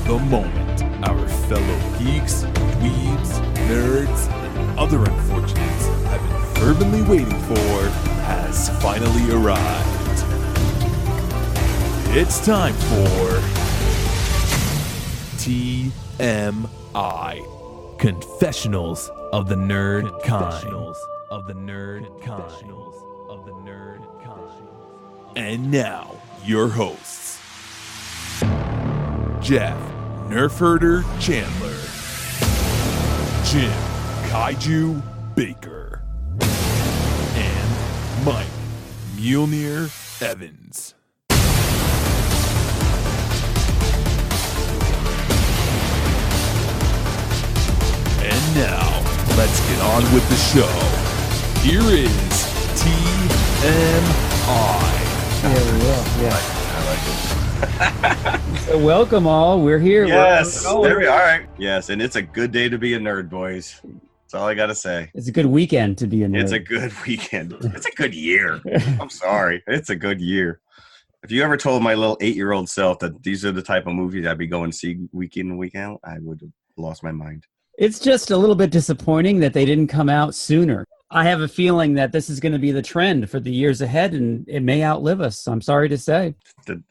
the moment our fellow geeks, dweebs, nerds, and other unfortunates have been fervently waiting for has finally arrived. It's time for TMI, Confessionals of the Nerd Kind. And now, your hosts, Jeff Nerfherder Chandler, Jim Kaiju Baker, and Mike Mjolnir Evans. And now, let's get on with the show. Here is TMI. Yeah, we will. Yeah. I like it. So welcome all. We're here. Yes, there we are. Yes, and it's a good day to be a nerd, boys. That's all I got to say. It's a good weekend to be a nerd. It's a good weekend. It's a good year. I'm sorry. It's a good year. If you ever told my little 8-year-old self that these are the type of movies I'd be going to see week in and week out, I would have lost my mind. It's just a little bit disappointing that they didn't come out sooner. I have a feeling that this is going to be the trend for the years ahead, and it may outlive us. I'm sorry to say.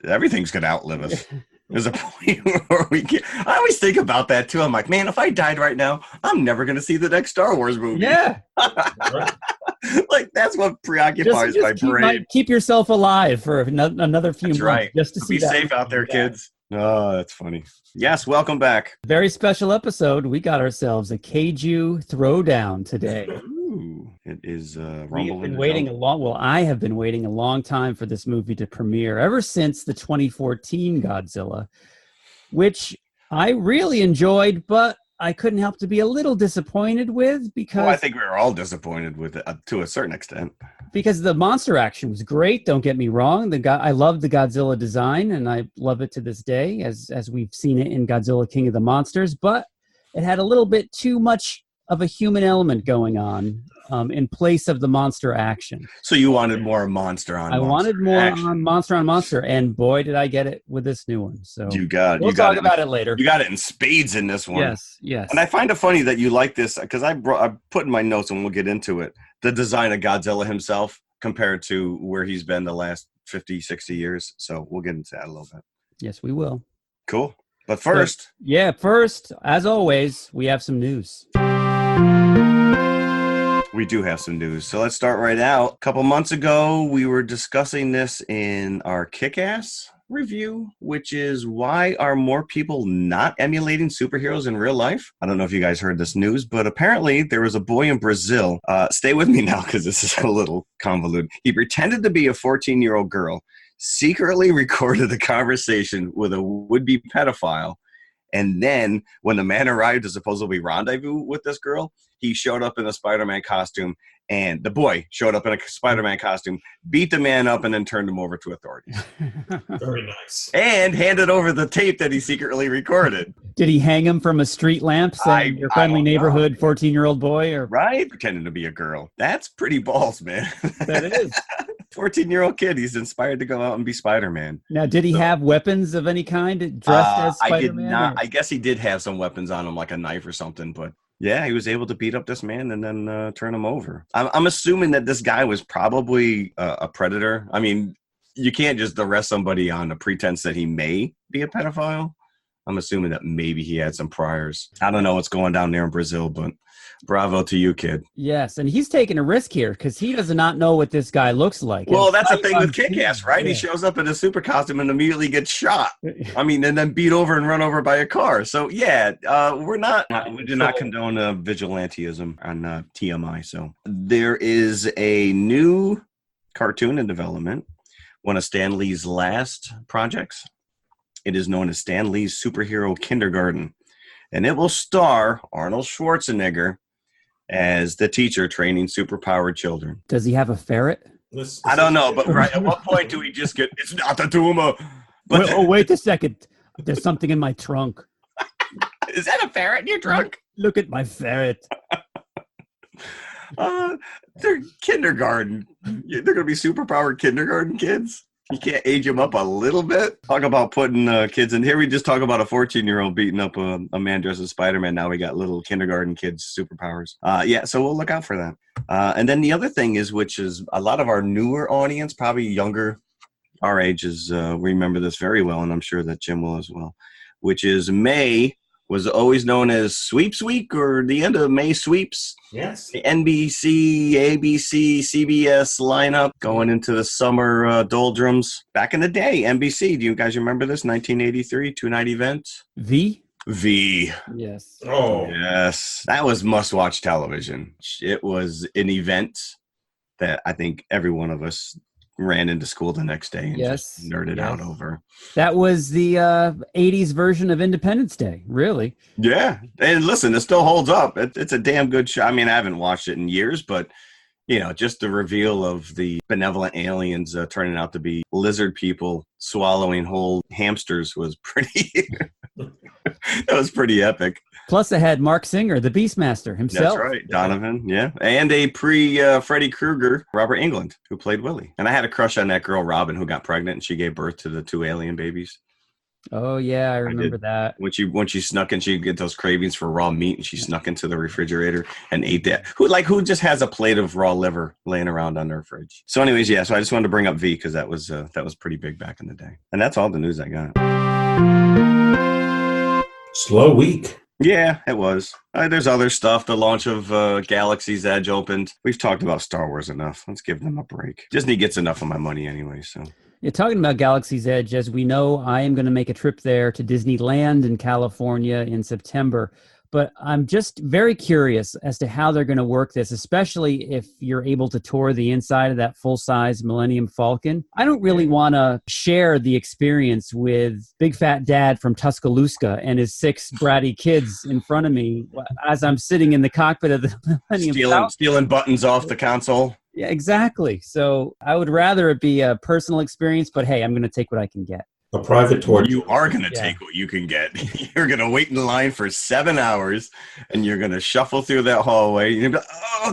Everything's going to outlive us. There's a point where we can't. I always think about that, too. I'm like, man, if I died right now, I'm never going to see the next Star Wars movie. Yeah. Like, that's what preoccupies my brain. Keep yourself alive for another few months. Right. Just to see Be safe out there, kids. Oh, that's funny. Yes, welcome back. Very special episode. We got ourselves a Kaiju throwdown today. Ooh, it is We've been waiting I have been waiting a long time for this movie to premiere, ever since the 2014 Godzilla, which I really enjoyed, but I couldn't help to be a little disappointed with because I think we were all disappointed with it to a certain extent. Because the monster action was great, don't get me wrong. I love the Godzilla design, and I love it to this day, as we've seen it in Godzilla King of the Monsters, but it had a little bit too much of a human element going on in place of the monster action. So you wanted more monster on monster. I wanted more on monster, and boy, did I get it with this new one. So we'll talk about it later. You got it in spades in this one. Yes. And I find it funny that you like this, because I put in my notes, and we'll get into it, the design of Godzilla himself compared to where he's been the last 50, 60 years. So we'll get into that a little bit. Yes, we will. Cool. But first, as always, we have some news. We do have some news. So let's start right out. A couple months ago, we were discussing this in our Kick-Ass review, which is why are more people not emulating superheroes in real life? I don't know if you guys heard this news, but apparently there was a boy in Brazil. Stay with me now because this is a little convoluted. He pretended to be a 14-year-old girl, secretly recorded a conversation with a would-be pedophile, and then when the man arrived to supposedly rendezvous with this girl, he showed up in a Spider-Man costume, and the boy showed up in a Spider-Man costume, beat the man up, and then turned him over to authorities. Very nice. And handed over the tape that he secretly recorded. Did he hang him from a street lamp saying your friendly neighborhood 14-year-old boy? Or right? Pretending to be a girl. That's pretty balls, man. That is. 14-year-old kid. He's inspired to go out and be Spider-Man. Now, did he have weapons of any kind dressed as Spider-Man? I did not. I guess he did have some weapons on him, like a knife or something, but yeah, he was able to beat up this man and then turn him over. I'm assuming that this guy was probably a predator. I mean, you can't just arrest somebody on the pretense that he may be a pedophile. I'm assuming that maybe he had some priors. I don't know what's going down there in Brazil, but bravo to you, kid. Yes, and he's taking a risk here because he does not know what this guy looks like. Well, that's the thing with Kick-Ass, right? Yeah. He shows up in a super costume and immediately gets shot. I mean, and then beat over and run over by a car. So, yeah, we do not condone vigilantism on TMI. So there is a new cartoon in development, one of Stan Lee's last projects. It is known as Stan Lee's Superhero Kindergarten, and it will star Arnold Schwarzenegger as the teacher training superpowered children. Does he have a ferret? I don't know, but right at what point do we just get, it's not a tumor? But wait a second. There's something in my trunk. Is that a ferret in your trunk? Look at my ferret. They're kindergarten. They're going to be superpowered kindergarten kids? You can't age them up a little bit? Talk about putting kids in. Here we just talk about a 14-year-old beating up a man dressed as Spider-Man. Now we got little kindergarten kids' superpowers. So we'll look out for that. And then the other thing is, which is a lot of our newer audience, probably younger, our ages, remember this very well, and I'm sure that Jim will as well, which is May was always known as Sweeps Week, or the end of May sweeps. Yes. The NBC, ABC, CBS lineup going into the summer doldrums. Back in the day, NBC, do you guys remember this? 1983, two-night event? V? V. Yes. Oh. Yes. That was must-watch television. It was an event that I think every one of us ran into school the next day and just nerded out over. That was the 80s version of Independence Day, really. Yeah. And listen, it still holds up. It's a damn good show. I mean, I haven't watched it in years, but, just the reveal of the benevolent aliens turning out to be lizard people swallowing whole hamsters was pretty... That was pretty epic. Plus, it had Mark Singer, the Beastmaster himself. That's right, Donovan, yeah. And a pre-Freddy Krueger, Robert Englund, who played Willie. And I had a crush on that girl, Robin, who got pregnant, and she gave birth to the two alien babies. Oh, yeah, I remember that. When she snuck in, she'd get those cravings for raw meat, and she snuck into the refrigerator and ate that. Who just has a plate of raw liver laying around on their fridge? So anyways, so I just wanted to bring up V, because that was pretty big back in the day. And that's all the news I got. Slow week. Yeah, it was. There's other stuff. The launch of Galaxy's Edge opened. We've talked about Star Wars enough. Let's give them a break. Disney gets enough of my money anyway, so. Yeah, talking about Galaxy's Edge, as we know, I am going to make a trip there to Disneyland in California in September. But I'm just very curious as to how they're going to work this, especially if you're able to tour the inside of that full-size Millennium Falcon. I don't really want to share the experience with Big Fat Dad from Tuscaloosa and his 6 bratty kids in front of me as I'm sitting in the cockpit of the Millennium Falcon. Stealing buttons off the console. Yeah, exactly. So I would rather it be a personal experience, but hey, I'm going to take what I can get. A private tour. You are going to take what you can get. You're going to wait in line for 7 hours, and you're going to shuffle through that hallway. You're going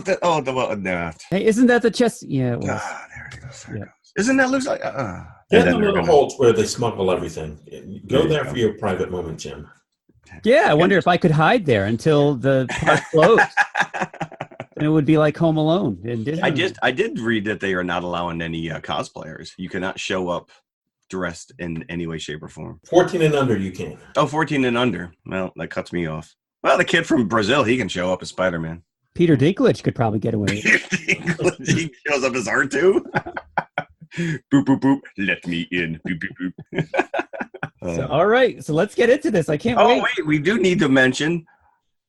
to be no. Hey, isn't that the chest? Yeah, it was. There it goes. There it goes. Isn't that looks like? Get the little holes where they smuggle everything. Go there for your private moment, Jim. Yeah, I wonder if I could hide there until the park closed. And it would be like Home Alone. I did read that they are not allowing any cosplayers. You cannot show up dressed in any way, shape, or form. 14 and under, you can. Oh, 14 and under. Well, that cuts me off. Well, the kid from Brazil, he can show up as Spider-Man. Peter Dinklage could probably get away. He shows up as R2. Boop, boop, boop. Let me in. Boop, boop, boop. All right. So let's get into this. I can't wait. Oh, wait. We do need to mention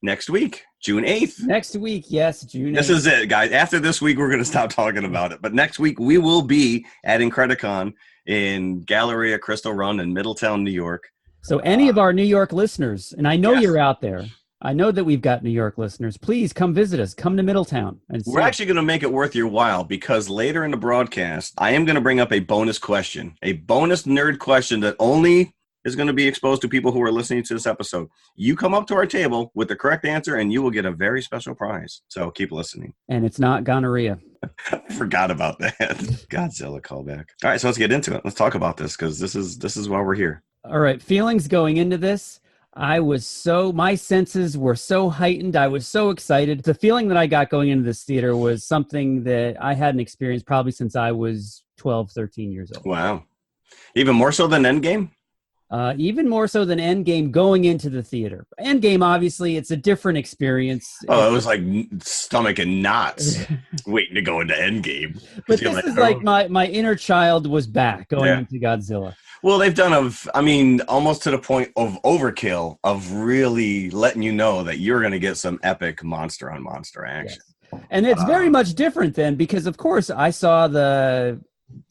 next week, June 8th. Next week. Yes, June 8th. This is it, guys. After this week, we're going to stop talking about it. But next week, we will be at Incredicon in Galleria Crystal Run in Middletown, New York. So any of our New York listeners, and I know you're out there, I know that we've got New York listeners, please come visit us. Come to Middletown. We're actually going to make it worth your while, because later in the broadcast, I am going to bring up a bonus question, a bonus nerd question that only is going to be exposed to people who are listening to this episode. You come up to our table with the correct answer, and you will get a very special prize. So keep listening. And it's not gonorrhea. Forgot about that. Godzilla callback. All right, so let's get into it. Let's talk about this, because this is why we're here. All right, feelings going into this. My senses were so heightened. I was so excited. The feeling that I got going into this theater was something that I hadn't experienced probably since I was 12, 13 years old. Wow. Even more so than Endgame? Even more so than Endgame going into the theater. Endgame, obviously, it's a different experience. Oh, it was like stomach and knots waiting to go into Endgame. But this is like my inner child was back going into Godzilla. Well, they've done almost to the point of overkill of really letting you know that you're going to get some epic monster on monster action. Yes. And it's very much different then, because of course I saw the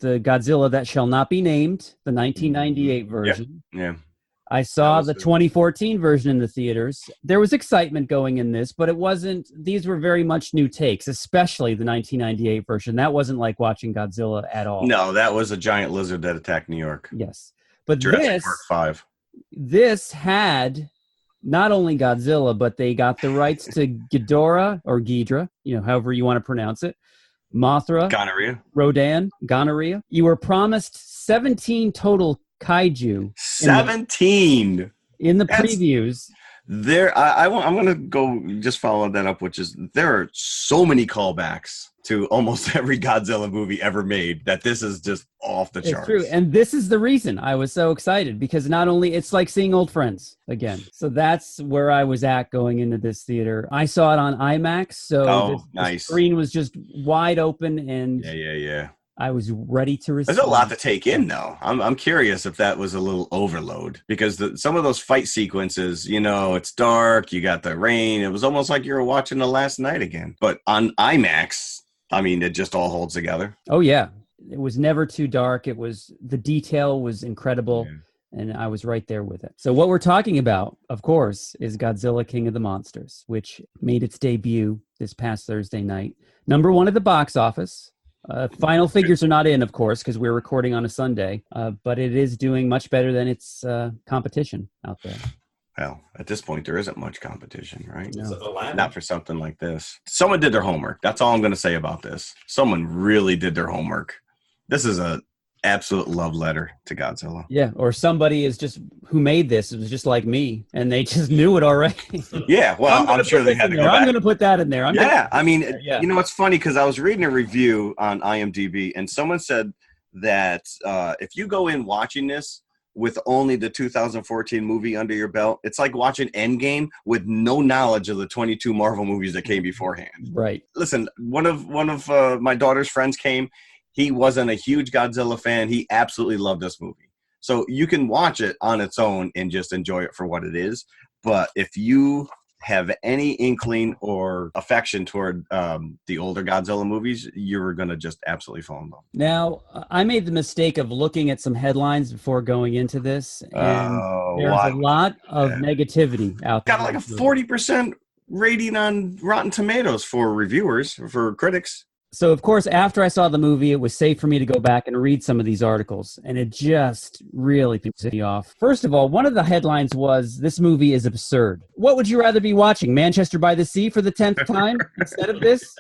Godzilla that shall not be named, the 1998 version. Yeah. I saw the 2014 version in the theaters. There was excitement going in this, but these were very much new takes, especially the 1998 version. That wasn't like watching Godzilla at all. No, that was a giant lizard that attacked New York. Yes. But Jurassic Park 5. This had not only Godzilla, but they got the rights to Ghidorah or Ghidorah, however you want to pronounce it. Mothra, Gonorrhea. Rodan, gonorrhea. You were promised 17 total kaiju 17. in the That's- previews. I'm going to go just follow that up, which is there are so many callbacks to almost every Godzilla movie ever made that this is just off the charts. It's true. And this is the reason I was so excited, because not only it's like seeing old friends again. So that's where I was at going into this theater. I saw it on IMAX. So the screen was just wide open, and yeah. I was ready to receive. There's a lot to take in, though. I'm curious if that was a little overload, because some of those fight sequences, it's dark, you got the rain. It was almost like you were watching The Last Night again. But on IMAX, it just all holds together. Oh, yeah. It was never too dark. The detail was incredible. Yeah. And I was right there with it. So what we're talking about, of course, is Godzilla King of the Monsters, which made its debut this past Thursday night. Number 1 at the box office. Final figures are not in, of course, because we're recording on a Sunday, but it is doing much better than its competition out there. Well, at this point, there isn't much competition, right? No. Not for something like this. Someone did their homework. That's all I'm going to say about this. Someone really did their homework. This is an absolute love letter to Godzilla. Yeah, or somebody who made this, it was just like me, and they just knew it already. Yeah, well, I'm sure they had to go back. I'm going to put that in there. It's funny because I was reading a review on IMDb, and someone said that if you go in watching this with only the 2014 movie under your belt, it's like watching Endgame with no knowledge of the 22 Marvel movies that came beforehand. Right. Listen, one of my daughter's friends came. He wasn't a huge Godzilla fan. He absolutely loved this movie. So you can watch it on its own and just enjoy it for what it is. But if you have any inkling or affection toward the older Godzilla movies, you're going to just absolutely fall in love. Now, I made the mistake of looking at some headlines before going into this, and there's a lot of negativity out there. Got like a 40% rating on Rotten Tomatoes for reviewers, for critics. So, of course, after I saw the movie, it was safe for me to go back and read some of these articles, and it just really pissed me off. First of all, one of the headlines was, "This movie is absurd." What would you rather be watching, Manchester by the Sea for the 10th time instead of this?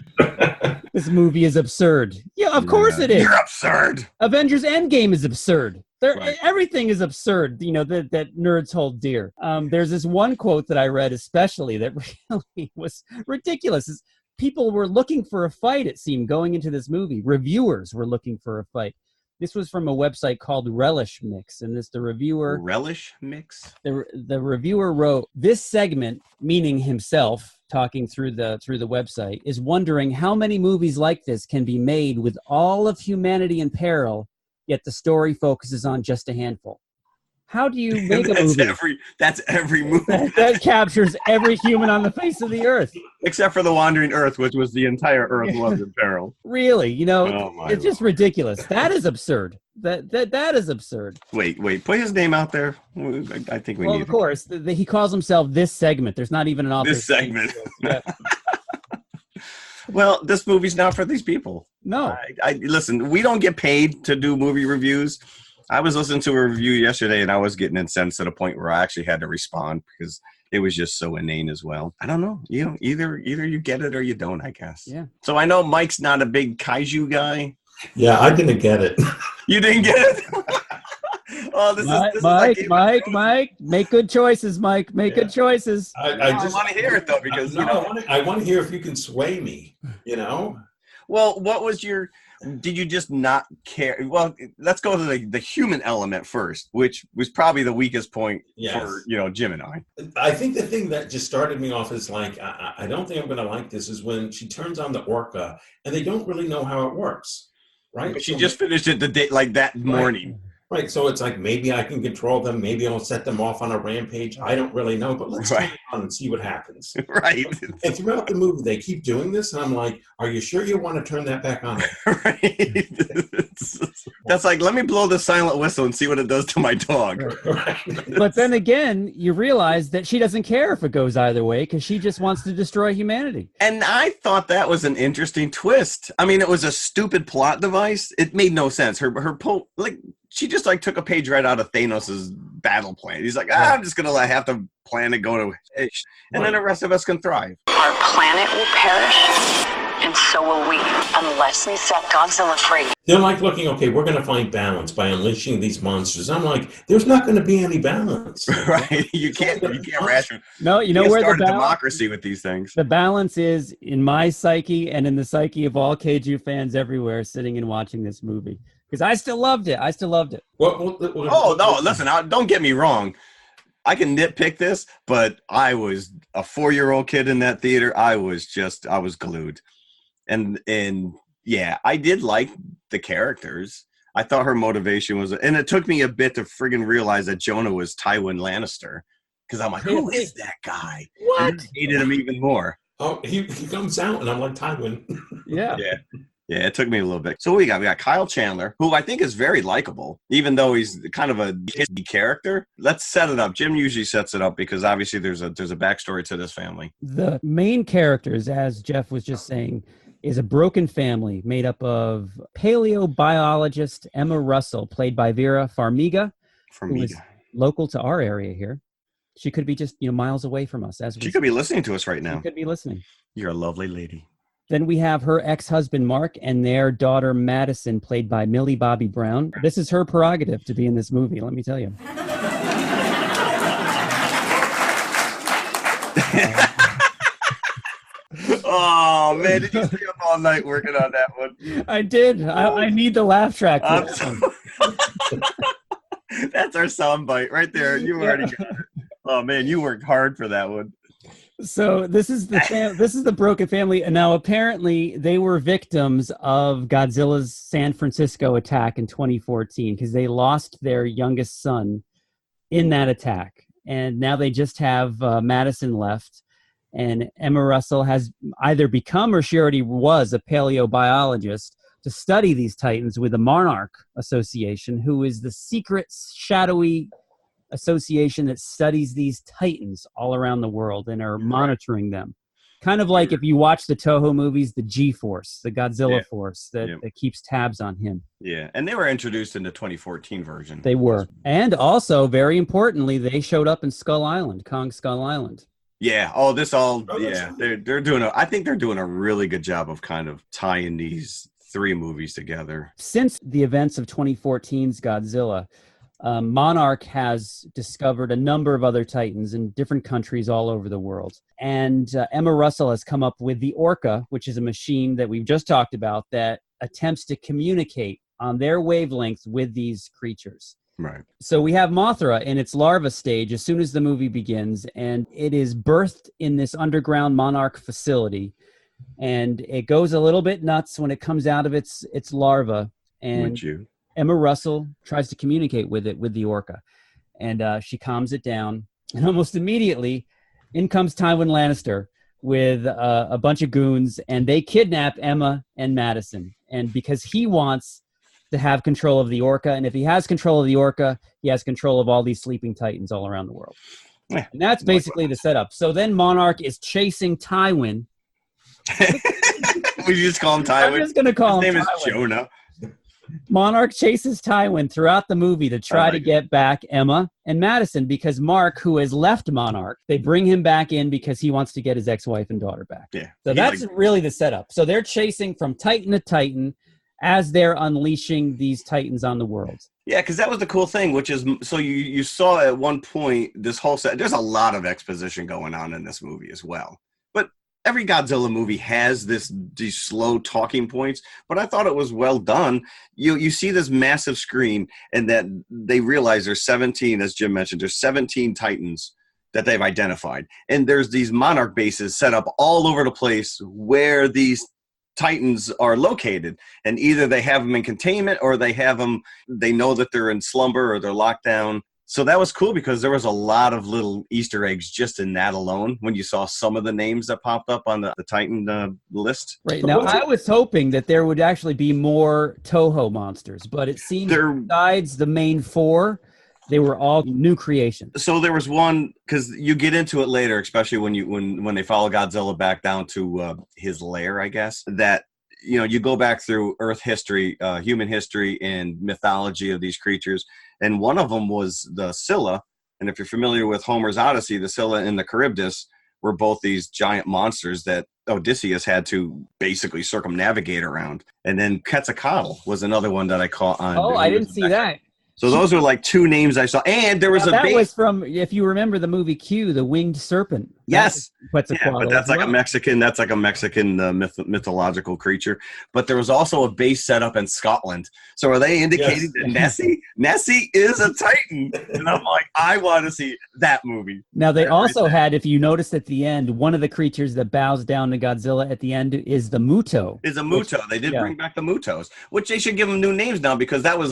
This movie is absurd. Yeah, of course it is. You're absurd. Avengers Endgame is absurd. Right. Everything is absurd, that nerds hold dear. There's this one quote that I read especially that really was ridiculous. People were looking for a fight, it seemed, going into this movie. Reviewers were looking for a fight. This was from a website called Relish Mix, and the reviewer... Relish Mix? The reviewer wrote, "This segment," meaning himself, talking through the website, "is wondering how many movies like this can be made with all of humanity in peril, yet the story focuses on just a handful." How do you make a movie? That's every movie. That captures every human on the face of the earth. Except for The Wandering Earth, which was the entire Earth was in peril. Really? It's just ridiculous. That is absurd. That is absurd. Wait. Put his name out there. I think we need of course. He calls himself This Segment. There's not even an author. This Segment. Yeah. Well, this movie's not for these people. No. Listen, we don't get paid to do movie reviews. I was listening to a review yesterday, and I was getting incensed to the point where I actually had to respond because it was just so inane as well. I don't know. Either you get it or you don't, I guess. Yeah. So I know Mike's not a big kaiju guy. Yeah, I didn't get it. You didn't get it? Oh, this is Mike. Make good choices, Mike. Make good choices. I just want to hear it though, because I want to hear if you can sway me. Well, what was your? Did you just not care? Well, let's go to the human element first, which was probably the weakest point for Jim and I. I think the thing that just started me off is like, I don't think I'm going to like this, is when she turns on the orca and they don't really know how it works, right? But she just finished it the day like that morning. Right, so it's like, maybe I can control them, maybe I'll set them off on a rampage. I don't really know, but let's turn it on and see what happens. Right. And throughout the movie, they keep doing this, and I'm like, are you sure you want to turn that back on? Right. That's like, let me blow the silent whistle and see what it does to my dog. Right. But then again, you realize that she doesn't care if it goes either way because she just wants to destroy humanity. And I thought that was an interesting twist. I mean, it was a stupid plot device. It made no sense. She just took a page right out of Thanos' battle plan. He's like, I'm just going to have the planet go to and then the rest of us can thrive. Our planet will perish. and so will we, unless we set Godzilla free. They're like looking, okay, we're going to find balance by unleashing these monsters. I'm like, there's not going to be any balance. Right? You can't ration. No, you know where start the a balance, democracy with these things. the balance is in my psyche and in the psyche of all Kaiju fans everywhere sitting and watching this movie. Because I still loved it. Oh, no, listen, don't get me wrong. I can nitpick this, but I was a 4-year-old kid in that theater. I was glued. And yeah, I did like the characters. I thought her motivation was, and it took me a bit to friggin' realize that Jonah was Tywin Lannister. Because I'm like, who is that guy? What? And I hated him even more. Oh, he comes out, and I'm like, Tywin. Yeah. Yeah, it took me a little bit. So we got Kyle Chandler, who I think is very likable, even though he's kind of a hidden character. Let's set it up. Jim usually sets it up because obviously there's a backstory to this family. The main characters, as Jeff was just saying, is a broken family made up of paleobiologist Emma Russell, played by Vera Farmiga, who is local to our area here. She could be just miles away from us. She could be listening to us right now. She could be listening. You're a lovely lady. Then we have her ex-husband, Mark, and their daughter, Madison, played by Millie Bobby Brown. This is her prerogative to be in this movie, let me tell you. Oh, man, did you stay up all night working on that one? I did. I need the laugh track. That's our soundbite right there. You already got it. Oh, man, you worked hard for that one. So this is the broken family, and now apparently they were victims of Godzilla's San Francisco attack in 2014 because they lost their youngest son in that attack, and now they just have Madison left, and Emma Russell has either become or she already was a paleobiologist to study these titans with the Monarch Association, who is the secret, shadowy association that studies these titans all around the world and are monitoring them. Kind of like if you watch the Toho movies, the G-Force, the Godzilla Force that keeps tabs on him. Yeah, and they were introduced in the 2014 version. They were. And also, very importantly, they showed up in Skull Island, Kong Skull Island. Yeah, they're doing I think they're doing a really good job of kind of tying these three movies together. Since the events of 2014's Godzilla, Monarch has discovered a number of other titans in different countries all over the world. And Emma Russell has come up with the Orca, which is a machine that we've just talked about that attempts to communicate on their wavelength with these creatures. Right. So we have Mothra in its larva stage as soon as the movie begins, and it is birthed in this underground Monarch facility. And it goes a little bit nuts when it comes out of its larva. And Emma Russell tries to communicate with the Orca, and she calms it down. And almost immediately, in comes Tywin Lannister with a bunch of goons, and they kidnap Emma and Madison. And because he wants to have control of the Orca, and if he has control of the Orca, he has control of all these sleeping titans all around the world. Yeah, and that's basically the setup. So then Monarch is chasing Tywin. We just call him Tywin. I'm just going to call him His name Tywin. is Jonah. Monarch chases Tywin throughout the movie to try to get back Emma and Madison because Mark, who has left Monarch, they bring him back in because he wants to get his ex-wife and daughter back. Yeah. So that's really the setup. So they're chasing from Titan to Titan as they're unleashing these Titans on the world. Yeah, because that was the cool thing, which is, so you saw at one point this whole set, there's a lot of exposition going on in this movie as well. But every Godzilla movie has these slow talking points, but I thought it was well done. You see this massive screen, and that they realize there's 17, as Jim mentioned, there's 17 Titans that they've identified. And there's these Monarch bases set up all over the place where these Titans are located, and either they have them in containment or they know that they're in slumber or they're locked down. So that was cool because there was a lot of little Easter eggs just in that alone when you saw some of the names that popped up on the Titan list. Right. Now, I was hoping that there would actually be more Toho monsters, but it seems besides the main four, they were all new creations. So there was one, because you get into it later, especially when they follow Godzilla back down to his lair, I guess, that you go back through Earth history, human history, and mythology of these creatures. And one of them was the Scylla. And if you're familiar with Homer's Odyssey, the Scylla and the Charybdis were both these giant monsters that Odysseus had to basically circumnavigate around. And then Quetzalcoatl was another one that I caught on. Oh, I didn't see that. So those are like two names I saw. And there was that was from, if you remember the movie Q, the winged serpent. Yes. Yeah, but that's like a Mexican, mythological creature. But there was also a base set up in Scotland. So are they indicating that Nessie is a Titan? And I'm like, I want to see that movie. Now they also had, if you noticed at the end, one of the creatures that bows down to Godzilla at the end is the Muto. They did bring back the Mutos, which they should give them new names now, because that was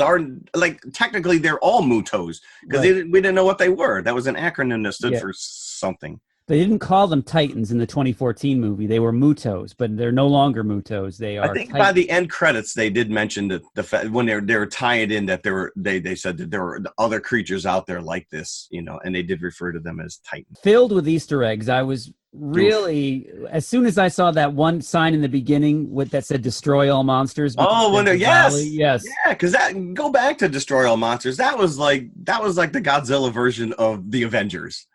technically they're all Mutos, because we didn't know what they were. That was an acronym that stood for something. They didn't call them Titans in the 2014 movie. They were Mutos, but they're no longer Mutos. They are. I think Titans. By the end credits, they did mention that the fact when they were tying it in that they said that there were other creatures out there like this, and they did refer to them as Titans. Filled with Easter eggs. I was really, as soon as I saw that one sign in the beginning that said "Destroy all monsters." Yes, because go back to Destroy all monsters. That was like the Godzilla version of the Avengers.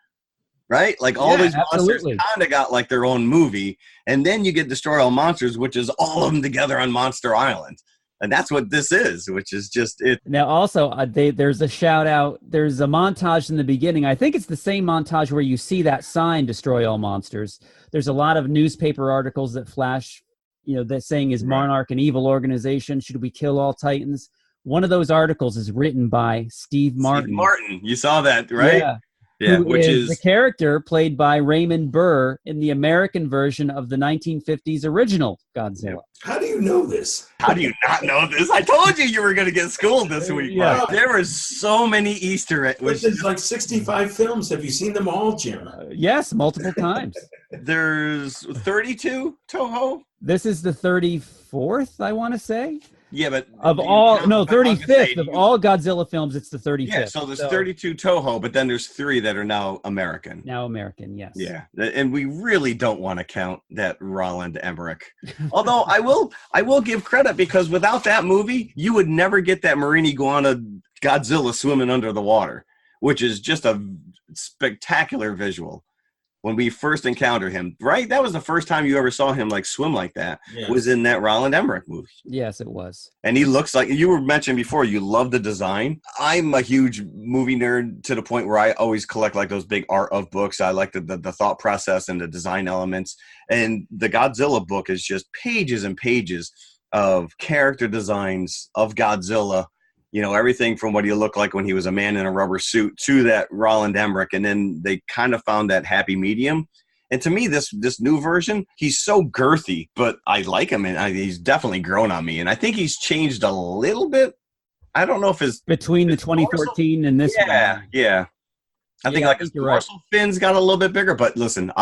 Right? Like all these monsters kind of got like their own movie. And then you get Destroy All Monsters, which is all of them together on Monster Island. And that's what this is, which is just it. Now, also, there's a shout out. There's a montage in the beginning. I think it's the same montage where you see that sign, Destroy All Monsters. There's a lot of newspaper articles that flash, that saying, is Monarch an evil organization? Should we kill all Titans? One of those articles is written by Steve Martin. You saw that, right? Yeah, which is the character played by Raymond Burr in the American version of the 1950s original Godzilla. How do you know this? How do you not know this? I told you were going to get schooled this week. Yeah. There were so many Easter eggs. There's like 65 films. Have you seen them all, Jim? Yes, multiple times. There's 32 Toho. This is the 34th, I want to say. Yeah, but 35th of all Godzilla films, it's the 35th. Yeah, so there's 32 Toho, but then there's 3 that are now American. Yes. Yeah, and we really don't want to count that Roland Emmerich. Although I will give credit, because without that movie, you would never get that marine iguana Godzilla swimming under the water, which is just a spectacular visual. When we first encountered him, right? That was the first time you ever saw him swim like that. Yes. Was in that Roland Emmerich movie. Yes, it was. And he looks like, you were mentioning before, you love the design. I'm a huge movie nerd to the point where I always collect like those big art of books. I like the thought process and the design elements. And the Godzilla book is just pages and pages of character designs of Godzilla. Everything from what he looked like when he was a man in a rubber suit to that Roland Emmerich. And then they kind of found that happy medium. And to me, this new version, he's so girthy, but I like him. And he's definitely grown on me. And I think he's changed a little bit. I don't know if between the 2014 and this one. Yeah. I think his dorsal fins got a little bit bigger. But listen,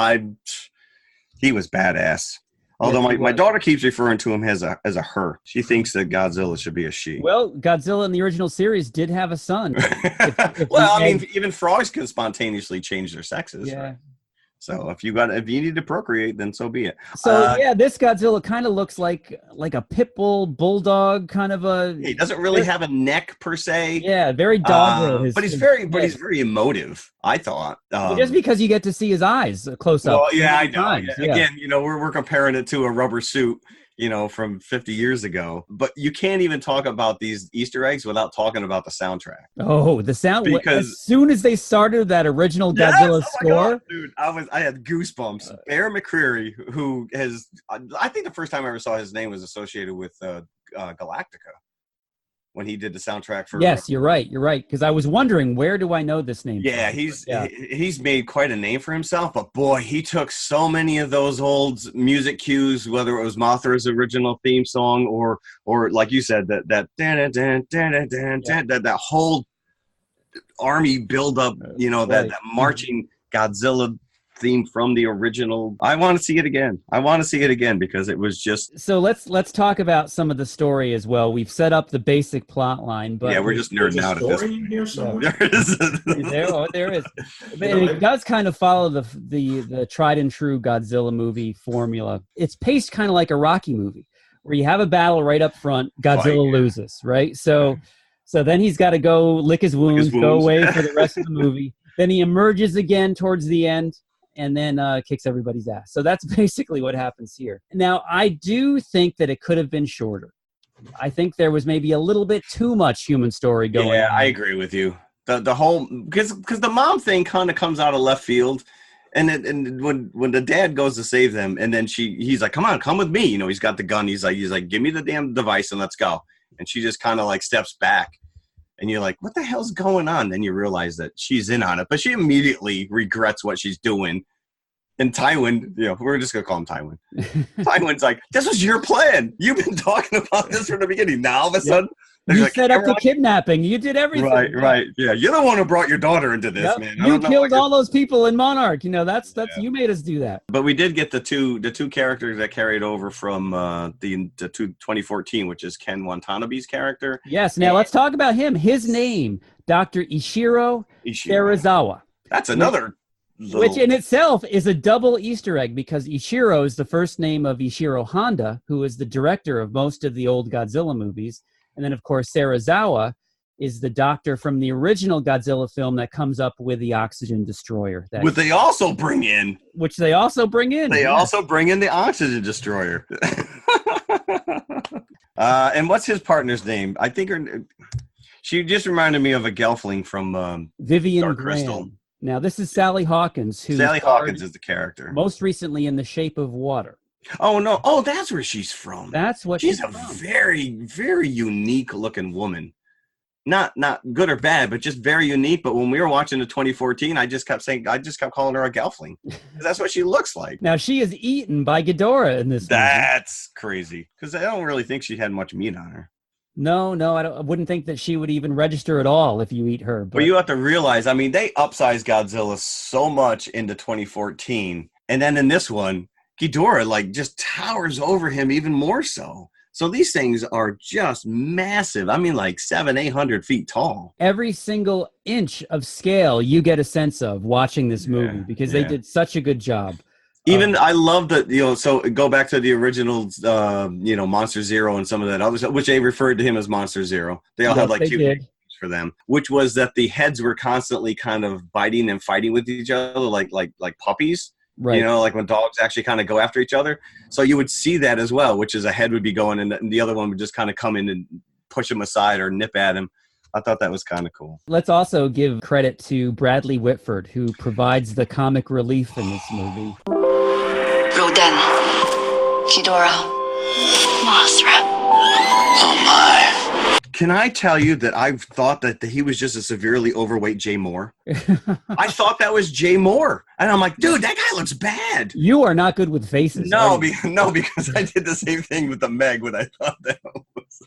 he was badass. Although my daughter keeps referring to him as a her. She thinks that Godzilla should be a she. Well, Godzilla in the original series did have a son. Even frogs can spontaneously change their sexes. Yeah. Right? So if you need to procreate, then so be it. So this Godzilla kind of looks like a pit bull bulldog kind of a. He doesn't really have a neck per se. Yeah, very doggo. But he's very emotive. I thought just because you get to see his eyes close up. Well, yeah, I know. Yeah. Again, we're comparing it to a rubber suit. From 50 years ago. But you can't even talk about these Easter eggs without talking about the soundtrack. Oh, the sound! Because as soon as they started that original Godzilla score, God, dude, I had goosebumps. Aaron McCreary, who has, I think the first time I ever saw his name was associated with Galactica. When he did the soundtrack for. Yes, you're right. Because I was wondering, where do I know this name? Yeah, from? He's made quite a name for himself. But boy, he took so many of those old music cues, whether it was Mothra's original theme song or like you said, that whole army buildup. That marching Godzilla theme from the original. I want to see it again because it was just. So let's talk about some of the story as well. We've set up the basic plot line, but we're just nerding out at this. Here somewhere? There is. It does kind of follow the tried and true Godzilla movie formula. It's paced kind of like a Rocky movie, where you have a battle right up front. Godzilla loses, right? So then he's got to go lick his wounds, go away for the rest of the movie. Then he emerges again towards the end. and then kicks everybody's ass. So that's basically what happens here. Now, I do think that it could have been shorter. I think there was maybe a little bit too much human story going on. Yeah, I agree with you. The whole because the mom thing kind of comes out of left field, and when the dad goes to save them, and then he's like, come with me. He's got the gun. He's like, give me the damn device and let's go. And she just kind of like steps back, and you're like, what the hell's going on? Then you realize that she's in on it, but she immediately regrets what she's doing. And Tywin, we're just going to call him Tywin. Tywin's like, this was your plan. You've been talking about this from the beginning. Now, all of a sudden, you set up the kidnapping. You did everything. Right. Yeah, you're the one who brought your daughter into this, man. You killed all those people in Monarch. That's you made us do that. But we did get the two characters that carried over from the 2014, which is Ken Watanabe's character. Yes. Now, let's talk about him. His name, Dr. Ishiro Serizawa. That's another... Which in itself is a double Easter egg, because Ishiro is the first name of Ishiro Honda, who is the director of most of the old Godzilla movies. And then, of course, Serizawa is the doctor from the original Godzilla film that comes up with the oxygen destroyer. Which they also bring in. They also bring in the oxygen destroyer. And what's his partner's name? I think she just reminded me of a Gelfling from Vivian Dark Graham. Crystal. Now, this is Sally Hawkins. Sally Hawkins is the character. Most recently in The Shape of Water. Oh, no. Oh, that's where she's from. That's what she's a from. Very, very unique looking woman. Not good or bad, but just very unique. But when we were watching the 2014, I just kept calling her a Gelfling. That's what she looks like. Now, she is eaten by Ghidorah in this movie. That's crazy. Because I don't really think she had much meat on her. No, I wouldn't think that she would even register at all if you eat her. But you have to realize, they upsized Godzilla so much into 2014. And then in this one, Ghidorah just towers over him even more so. So these things are just massive. 700-800 feet tall. Every single inch of scale you get a sense of watching this movie because they did such a good job. Even I love that, so go back to the original, Monster Zero and some of that other stuff, which they referred to him as Monster Zero. They all had cute names for them, which was that the heads were constantly kind of biting and fighting with each other, like puppies, right? Like when dogs actually kind of go after each other. So you would see that as well, which is a head would be going and the other one would just kind of come in and push him aside or nip at him. I thought that was kind of cool. Let's also give credit to Bradley Whitford, who provides the comic relief in this movie. Rodan, ghidorah, mothra. Oh my. Can I tell you that I've thought that he was just a severely overweight Jay Moore? I thought that was Jay Moore. And I'm like, dude, that guy looks bad. You are not good with faces. No, because I did the same thing with the Meg when I thought that was.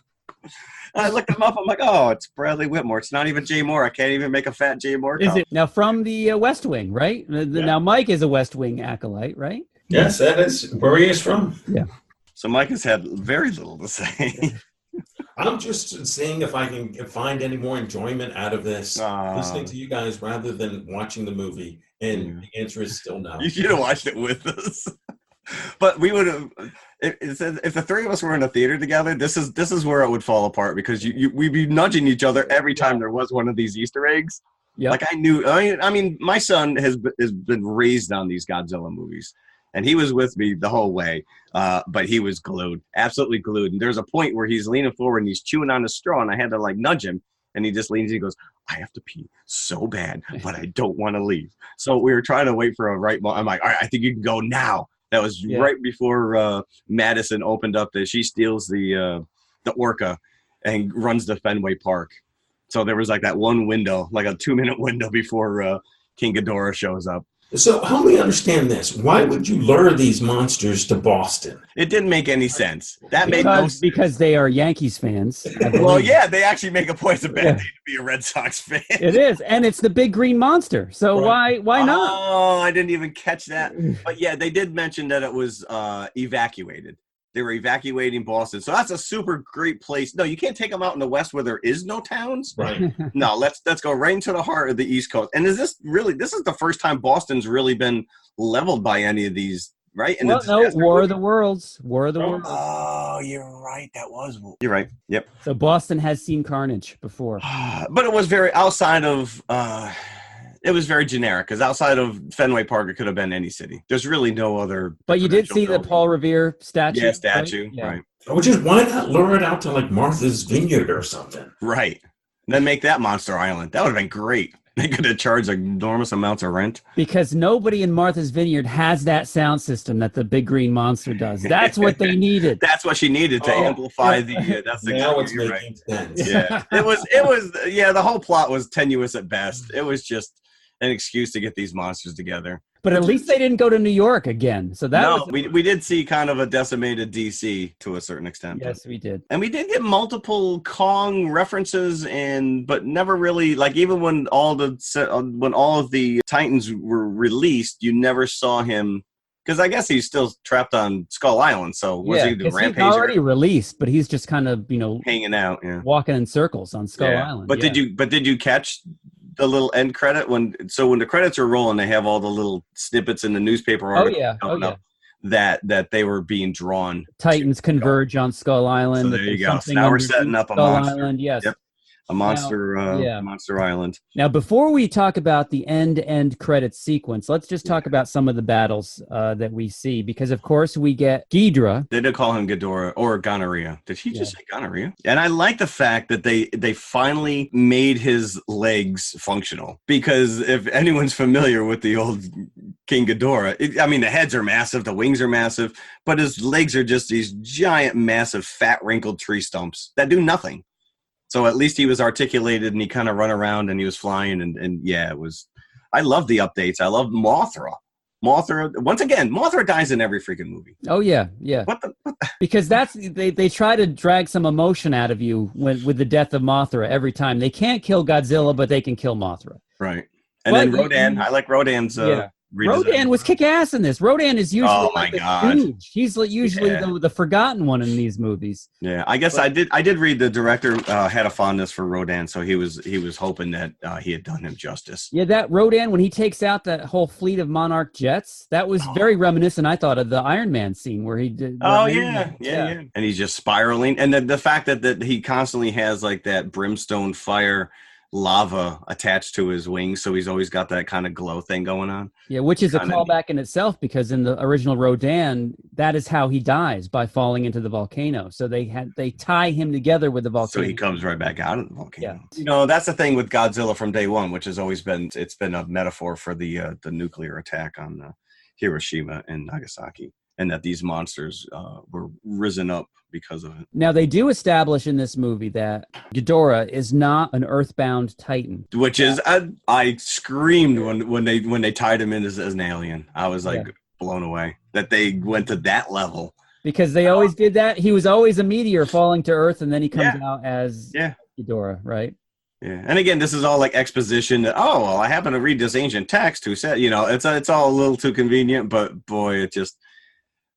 I looked him up. I'm like, oh, it's Bradley Whitmore. It's not even Jay Moore. I can't even make a fat Jay Moore. Is it now from the West Wing, right? Now Mike is a West Wing acolyte, right? Yes, that is where he is from. Yeah. So Mike has had very little to say. I'm just seeing if I can find any more enjoyment out of this, listening to you guys rather than watching the movie. And the answer is still no. You should have watched it with us. But we would have, if the three of us were in a theater together, this is where it would fall apart because we'd be nudging each other every time there was one of these Easter eggs. Yeah. Like my son has been raised on these Godzilla movies. And he was with me the whole way, but he was glued, absolutely glued. And there's a point where he's leaning forward and he's chewing on a straw, and I had to nudge him, and he just leans and he goes, I have to pee so bad, but I don't want to leave. So we were trying to wait for a right moment. I'm like, all right, I think you can go now. That was right before Madison opened up she steals the orca and runs to Fenway Park. So there was that one window, a 2-minute window before King Ghidorah shows up. So help me understand this. Why would you lure these monsters to Boston? It didn't make any sense. That made no sense. Because they are Yankees fans. Well, yeah, they actually make a point. It's a bad day to be a Red Sox fan. It is, and it's the big green monster. So why not? Oh, I didn't even catch that. But yeah, they did mention that it was evacuated. They were evacuating Boston. So that's a super great place. No, you can't take them out in the West where there is no towns. Right. No, let's go right into the heart of the East Coast. And this is the first time Boston's really been leveled by any of these, right? War of the Worlds. War of the Worlds. Oh, you're right. You're right. Yep. It was very generic because outside of Fenway Park, it could have been any city. There's really no other. But you did presidential see the building. Paul Revere statue. Yeah, statue. Right? Yeah. Right. Which is, why not lure it out to like Martha's Vineyard or something? Right. Then make that Monster Island. That would have been great. They could have charged enormous amounts of rent. Because nobody in Martha's Vineyard has that sound system that the big green monster does. That's what they needed. That's what she needed to amplify the. That's Now exactly it's you're making sense. Yeah, it was. Yeah, the whole plot was tenuous at best. It was just an excuse to get these monsters together. But at least they didn't go to New York again. So that was we did see kind of a decimated DC to a certain extent. Yes, we did. And we did get multiple Kong references, but never really, like, even when all of the Titans were released, you never saw him, because I guess he's still trapped on Skull Island. So was he the Rampager? He's already released, but he's just kind of hanging out, walking in circles on Skull Island. But did you catch the little end credit when the credits are rolling, they have all the little snippets in the newspaper article that they were being drawn. Titans converge on Skull Island. So there you go. So now we're setting up a monster. Island, yes. Yep. A monster, Monster Island. Now, before we talk about the end credits sequence, let's just talk about some of the battles that we see, because of course we get Ghidorah. They did call him Ghidorah or gonorrhea. Did he just say gonorrhea? And I like the fact that they finally made his legs functional, because if anyone's familiar with the old King Ghidorah, the heads are massive, the wings are massive, but his legs are just these giant, massive, fat, wrinkled tree stumps that do nothing. So at least he was articulated and he kind of run around and he was flying and yeah, it was. I love the updates. I love Mothra. Once again, Mothra dies in every freaking movie. Oh yeah. What the? Because they try to drag some emotion out of you with the death of Mothra every time. They can't kill Godzilla, but they can kill Mothra. Right. And then Rodan. I like Rodan's. Rodan was kick ass in this. Rodan is usually huge. He's usually the forgotten one in these movies. Yeah, I guess I did read the director had a fondness for Rodan, so he was hoping that he had done him justice. Yeah, that Rodan, when he takes out that whole fleet of Monarch jets, that was very reminiscent, I thought, of the Iron Man scene where he did. Yeah. And he's just spiraling, and the fact that he constantly has like that brimstone fire lava attached to his wings, so he's always got that kind of glow thing going on. Yeah, which is a callback in itself, because in the original Rodan, that is how he dies, by falling into the volcano. So they tie him together with the volcano. So he comes right back out of the volcano. Yeah. That's the thing with Godzilla from day one, which has always been a metaphor for the nuclear attack on Hiroshima and Nagasaki, and that these monsters were risen up because of it. Now, they do establish in this movie that Ghidorah is not an earthbound titan. Which is, I screamed when they tied him in as an alien. I was blown away that they went to that level. Because they always did that. He was always a meteor falling to Earth, and then he comes out as Ghidorah, right? Yeah, and again, this is all like exposition that, I happen to read this ancient text who said, it's all a little too convenient, but boy, it just...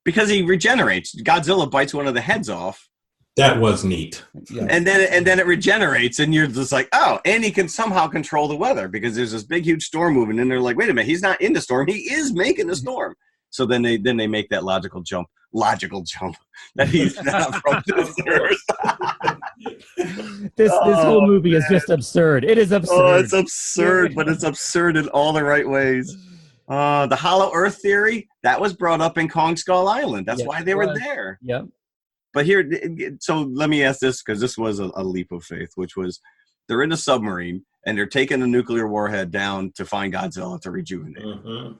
Because he regenerates. Godzilla bites one of the heads off. That was neat. Yeah. And then it regenerates, and you're just like, and he can somehow control the weather, because there's this big, huge storm moving, and they're like, wait a minute, he's not in the storm, he is making the storm. So then they make that logical jump that he's not from this earth. This whole movie is just absurd. It is absurd. Oh, it's absurd, but it's absurd in all the right ways. The hollow earth theory, that was brought up in Kong Skull Island. That's why they were there. Yep. But here, so let me ask this, because this was a leap of faith, which was they're in a submarine and they're taking a nuclear warhead down to find Godzilla to rejuvenate. Mm-hmm.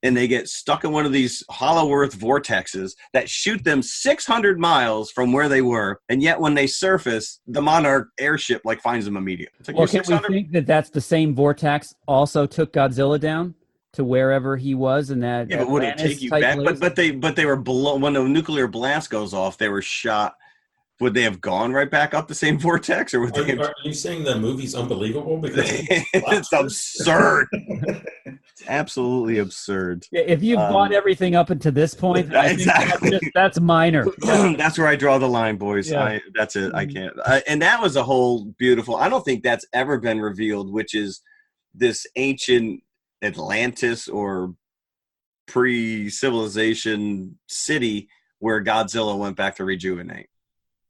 And they get stuck in one of these hollow earth vortexes that shoot them 600 miles from where they were. And yet when they surface, the Monarch airship finds them immediately. It's like, can we think that that's the same vortex also took Godzilla down to wherever he was in that? Yeah, but would it take you back? But they were below. When the nuclear blast goes off, they were shot. Would they have gone right back up the same vortex, or would are you saying the movie's unbelievable because it's absurd? It's absolutely absurd. Yeah, if you've bought everything up until this point, exactly, that's minor. That's where I draw the line, boys. Yeah. That's it. I can't. And that was a whole beautiful. I don't think that's ever been revealed, which is this ancient Atlantis or pre-civilization city where Godzilla went back to rejuvenate.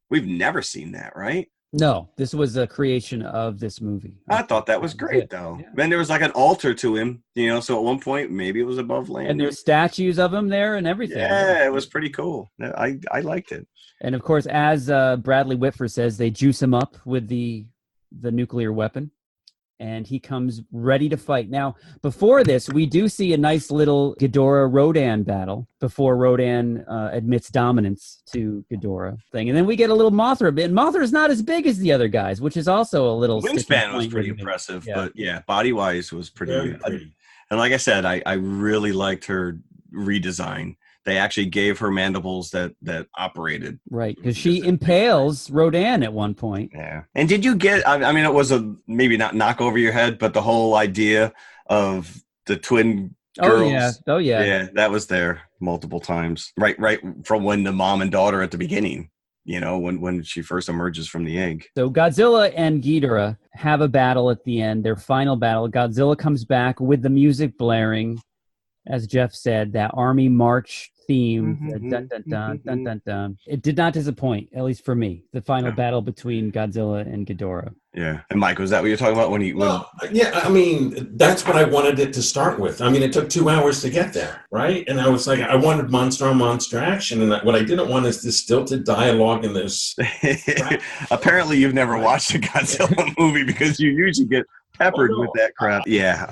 We've never seen that, right? No, this was a creation of this movie. I thought that was great, it. though. Yeah. And there was like an altar to him, so at one point, maybe it was above land. And there's statues of him there and everything. Yeah, it was pretty cool. I liked it. And of course, as Bradley Whitford says, they juice him up with the nuclear weapon, and he comes ready to fight. Now, before this, we do see a nice little Ghidorah-Rodan battle before Rodan admits dominance to Ghidorah thing. And then we get a little Mothra bit. Mothra's not as big as the other guys, which is also a little... Wingspan was pretty impressive, but body-wise was Very pretty. And like I said, I really liked her redesign. They actually gave her mandibles that operated. Right, because she impales Rodan at one point. Yeah. And did you get, I mean, it was maybe not knock over your head, but the whole idea of the twin girls. Oh, yeah. Yeah, that was there multiple times. Right from when the mom and daughter at the beginning, when she first emerges from the egg. So Godzilla and Ghidorah have a battle at the end, their final battle. Godzilla comes back with the music blaring, as Jeff said, that army march theme. Dun, dun, dun, dun, dun, dun. It did not disappoint, at least for me, the final battle between Godzilla and Ghidorah. Yeah. And Mike, was that what you're talking about Yeah, I mean, that's what I wanted it to start with. I mean, it took 2 hours to get there, right? And I was like, I wanted monster on monster action. And what I didn't want is this stilted dialogue and this. Apparently, you've never watched a Godzilla movie because you usually get peppered with that crap. Yeah.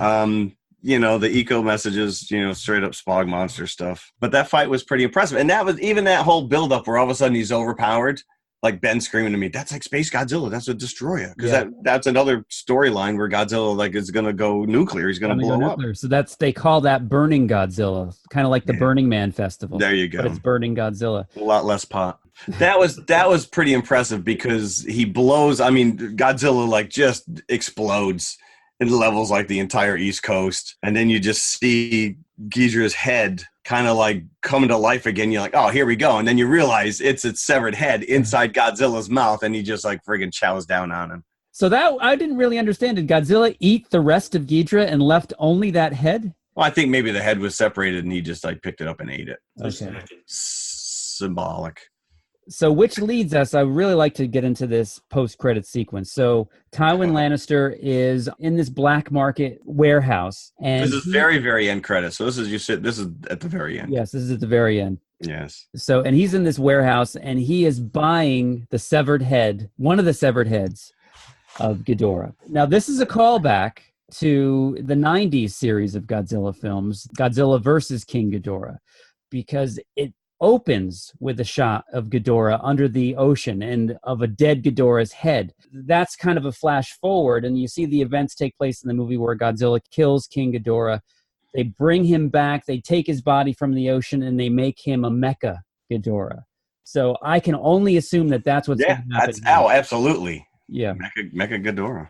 The eco messages, straight up Spog monster stuff. But that fight was pretty impressive. And that was even that whole buildup where all of a sudden he's overpowered. Like Ben screaming to me, that's like Space Godzilla. That's a destroyer. Because that's another storyline where Godzilla is going to go nuclear. He's going to blow up. So they call that Burning Godzilla, kind of like the Burning Man Festival. There you go. But it's Burning Godzilla. A lot less pot. That was pretty impressive because he blows. I mean, Godzilla just explodes. It levels like the entire East Coast. And then you just see Ghidorah's head kind of coming to life again. You're like, oh, here we go. And then you realize it's its severed head inside Godzilla's mouth. And he just friggin' chows down on him. So that I didn't really understand. Did Godzilla eat the rest of Ghidorah and left only that head? Well, I think maybe the head was separated and he just picked it up and ate it. Okay. Symbolic. So which leads us, I really like to get into this post-credit sequence. So Tywin Lannister is in this black market warehouse. And this is very, very end credits. So this is at the very end. Yes, this is at the very end. Yes. So, and he's in this warehouse and he is buying the severed head, one of the severed heads of Ghidorah. Now, this is a callback to the 90s series of Godzilla films, Godzilla versus King Ghidorah, because it opens with a shot of Ghidorah under the ocean and of a dead Ghidorah's head. That's kind of a flash forward, and you see the events take place in the movie where Godzilla kills King Ghidorah. They bring him back, they take his body from the ocean, and they make him a Mecha Ghidorah. So I can only assume that that's what's going to happen. Absolutely. Yeah. Mecha Ghidorah.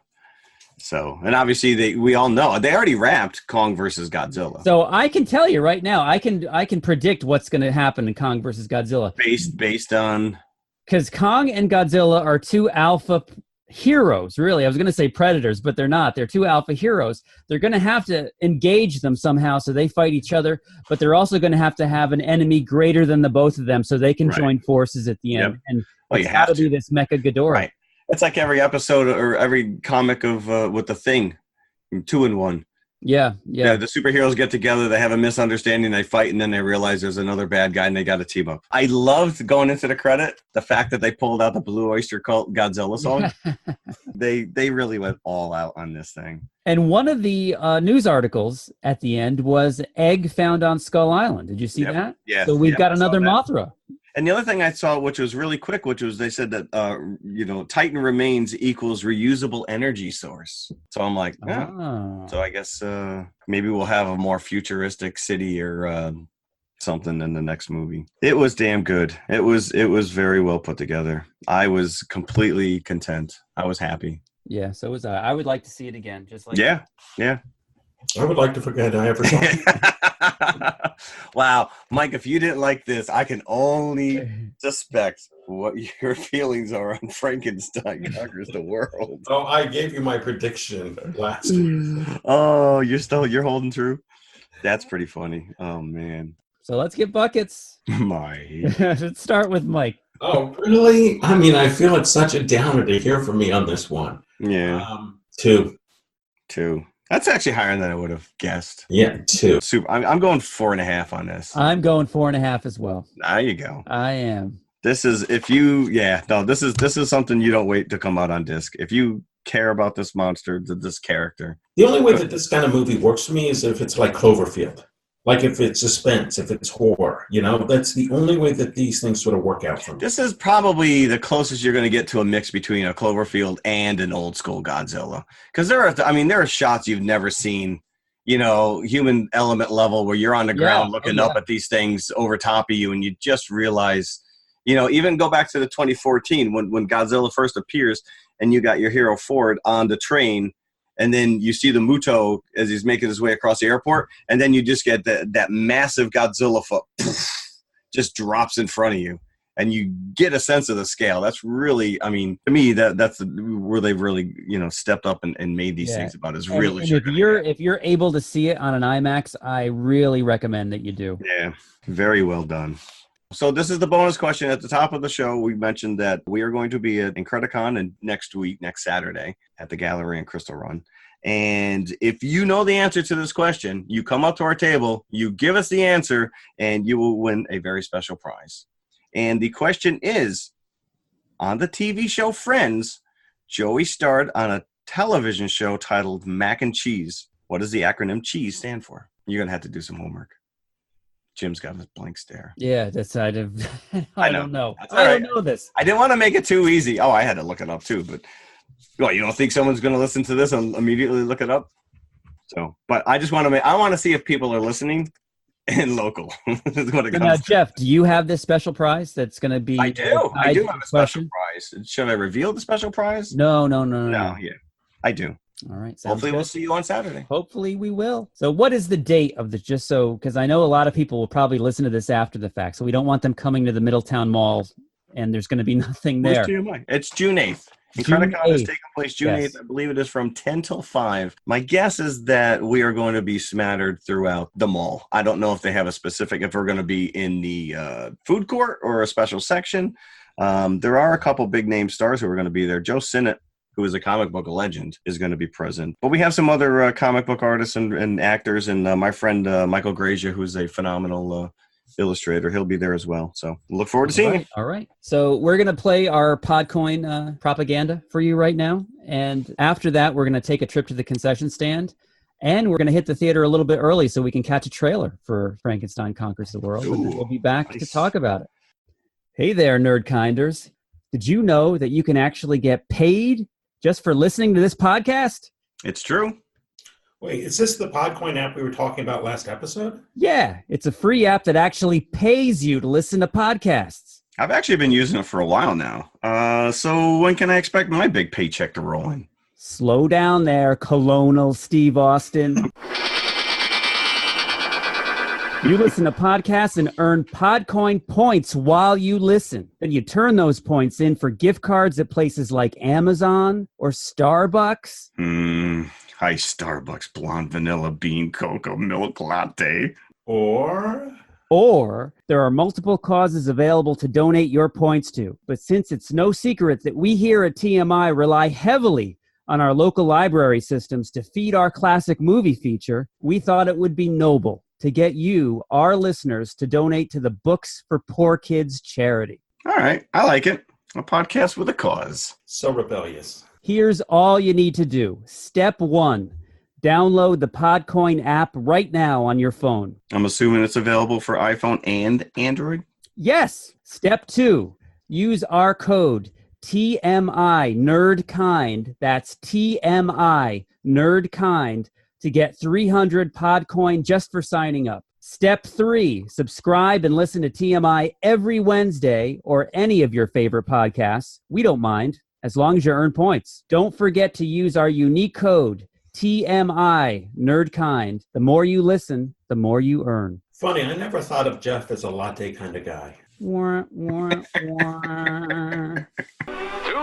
So, and obviously we all know they already wrapped Kong versus Godzilla. So I can tell you right now, I can predict what's going to happen in Kong versus Godzilla. Based on, because Kong and Godzilla are two alpha heroes. Really, I was going to say predators, but they're not. They're two alpha heroes. They're going to have to engage them somehow so they fight each other. But they're also going to have an enemy greater than the both of them so they can join forces at the end. Yep. And you have to be this Mecha Ghidorah. Right. It's like every episode or every comic of with the Thing, 2-in-1. Yeah. The superheroes get together, they have a misunderstanding, they fight, and then they realize there's another bad guy, and they got to team up. I loved going into the credit the fact that they pulled out the Blue Oyster Cult Godzilla song. They really went all out on this thing. And one of the news articles at the end was egg found on Skull Island. Did you see that? Yeah. So we've got another Mothra. And the other thing I saw, which was really quick, which was they said that, Titan remains equals reusable energy source. So I'm like, So I guess maybe we'll have a more futuristic city or something in the next movie. It was damn good. It was very well put together. I was completely content. I was happy. Yeah, so was I. I would like to see it again. Just like Yeah. I would like to forget I ever saw it. Wow, Mike, if you didn't like this, I can only suspect what your feelings are on Frankenstein Conquers the World. Oh, I gave you my prediction last week. Oh, you're holding true? That's pretty funny. Oh, man. So let's get buckets. Mike. Let's start with Mike. Oh, really? I mean, I feel it's such a downer to hear from me on this one. Yeah. 2. 2. That's actually higher than I would have guessed. Yeah, 2. Super. I'm going 4.5 on this. I'm going 4.5 as well. There you go. I am. This is this is something you don't wait to come out on disc. If you care about this monster, this character. The only way that this kind of movie works for me is if it's like Cloverfield. Like if it's suspense, if it's horror, that's the only way that these things sort of work out for me. This is probably the closest you're going to get to a mix between a Cloverfield and an old school Godzilla. Because there are shots you've never seen, human element level where you're on the ground looking up at these things over top of you, and you just realize, even go back to the 2014 when Godzilla first appears, and you got your hero Ford on the train. And then you see the Muto as he's making his way across the airport, and then you just get that massive Godzilla foot just drops in front of you, and you get a sense of the scale. That's really, to me, that's where they've really, stepped up and made these things about. Is really. And if you're able to see it on an IMAX, I really recommend that you do. Yeah, very well done. So this is the bonus question. At the top of the show, we mentioned that we are going to be at Incredicon and next Saturday, at the Gallery in Crystal Run. And if you know the answer to this question, you come up to our table, you give us the answer, and you will win a very special prize. And the question is, on the TV show Friends, Joey starred on a television show titled Mac and Cheese. What does the acronym CHEESE stand for? You're going to have to do some homework. Jim's got a blank stare. Yeah, I don't know. I don't know this. I didn't want to make it too easy. Oh, I had to look it up too. But you don't think someone's going to listen to this and immediately look it up? So, but I just want to I want to see if people are listening and local. Now, Jeff, do you have this special prize that's going to be? I do. I do have a special prize. Should I reveal the special prize? No. Yeah, I do. All right. Hopefully good. We'll see you on Saturday. Hopefully we will. So what is the date of this? Just so, because I know a lot of people will probably listen to this after the fact. So we don't want them coming to the Middletown Mall and there's going to be nothing there. It's June 8th. Incredicon is taking place June 8th. I believe it is from 10 till 5. My guess is that we are going to be smattered throughout the mall. I don't know if they have a specific, if we're going to be in the food court or a special section. There are a couple big name stars who are going to be there. Joe Sinnott, who is a comic book legend, is going to be present. But we have some other comic book artists and actors, and my friend Michael Grazia, who's a phenomenal illustrator. He'll be there as well. So look forward to seeing him. All right. So we're going to play our Podcoin propaganda for you right now. And after that, we're going to take a trip to the concession stand. And we're going to hit the theater a little bit early so we can catch a trailer for Frankenstein Conquers the World. And we'll be back to talk about it. Hey there, Nerdkinders. Did you know that you can actually get paid just for listening to this podcast? It's true. Wait, is this the Podcoin app we were talking about last episode? Yeah, it's a free app that actually pays you to listen to podcasts. I've actually been using it for a while now. So when can I expect my big paycheck to roll in? Slow down there, Colonel Steve Austin. You listen to podcasts and earn Podcoin points while you listen. Then you turn those points in for gift cards at places like Amazon or Starbucks. Hi, Starbucks blonde vanilla bean cocoa milk latte. Or there are multiple causes available to donate your points to. But since it's no secret that we here at TMI rely heavily on our local library systems to feed our classic movie feature, we thought it would be noble to get you, our listeners, to donate to the Books for Poor Kids charity. All right. I like it. A podcast with a cause. So rebellious. Here's all you need to do. Step 1, download the Podcoin app right now on your phone. I'm assuming it's available for iPhone and Android? Yes. Step 2, use our code TMI NerdKind. That's TMI NerdKind to get 300 Podcoin just for signing up. Step 3, subscribe and listen to TMI every Wednesday or any of your favorite podcasts. We don't mind, as long as you earn points. Don't forget to use our unique code, TMI NerdKind. The more you listen, the more you earn. Funny, I never thought of Jeff as a latte kind of guy. 2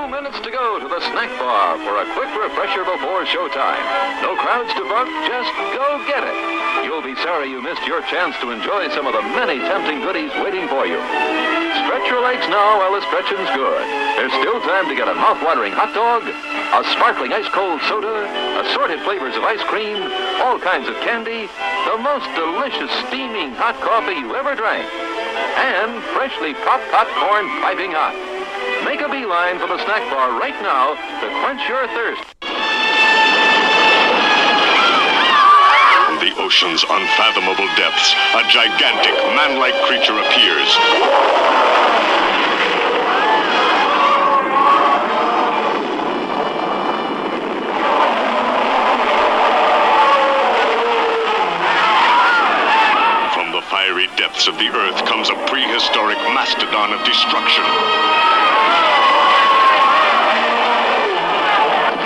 minutes to go to the snack bar for a quick refresher before showtime. No crowds to buck, just go get it. You'll be sorry you missed your chance to enjoy some of the many tempting goodies waiting for you. stretch your legs now while the stretching's good. There's still time to get a mouth-watering hot dog, a sparkling ice-cold soda, assorted flavors of ice cream, all kinds of candy, the most delicious steaming hot coffee you ever drank, and freshly popped popcorn piping hot. Make a beeline for the snack bar right now to quench your thirst. From the ocean's unfathomable depths, a gigantic, man-like creature appears. From the fiery depths of the earth comes a prehistoric mastodon of destruction.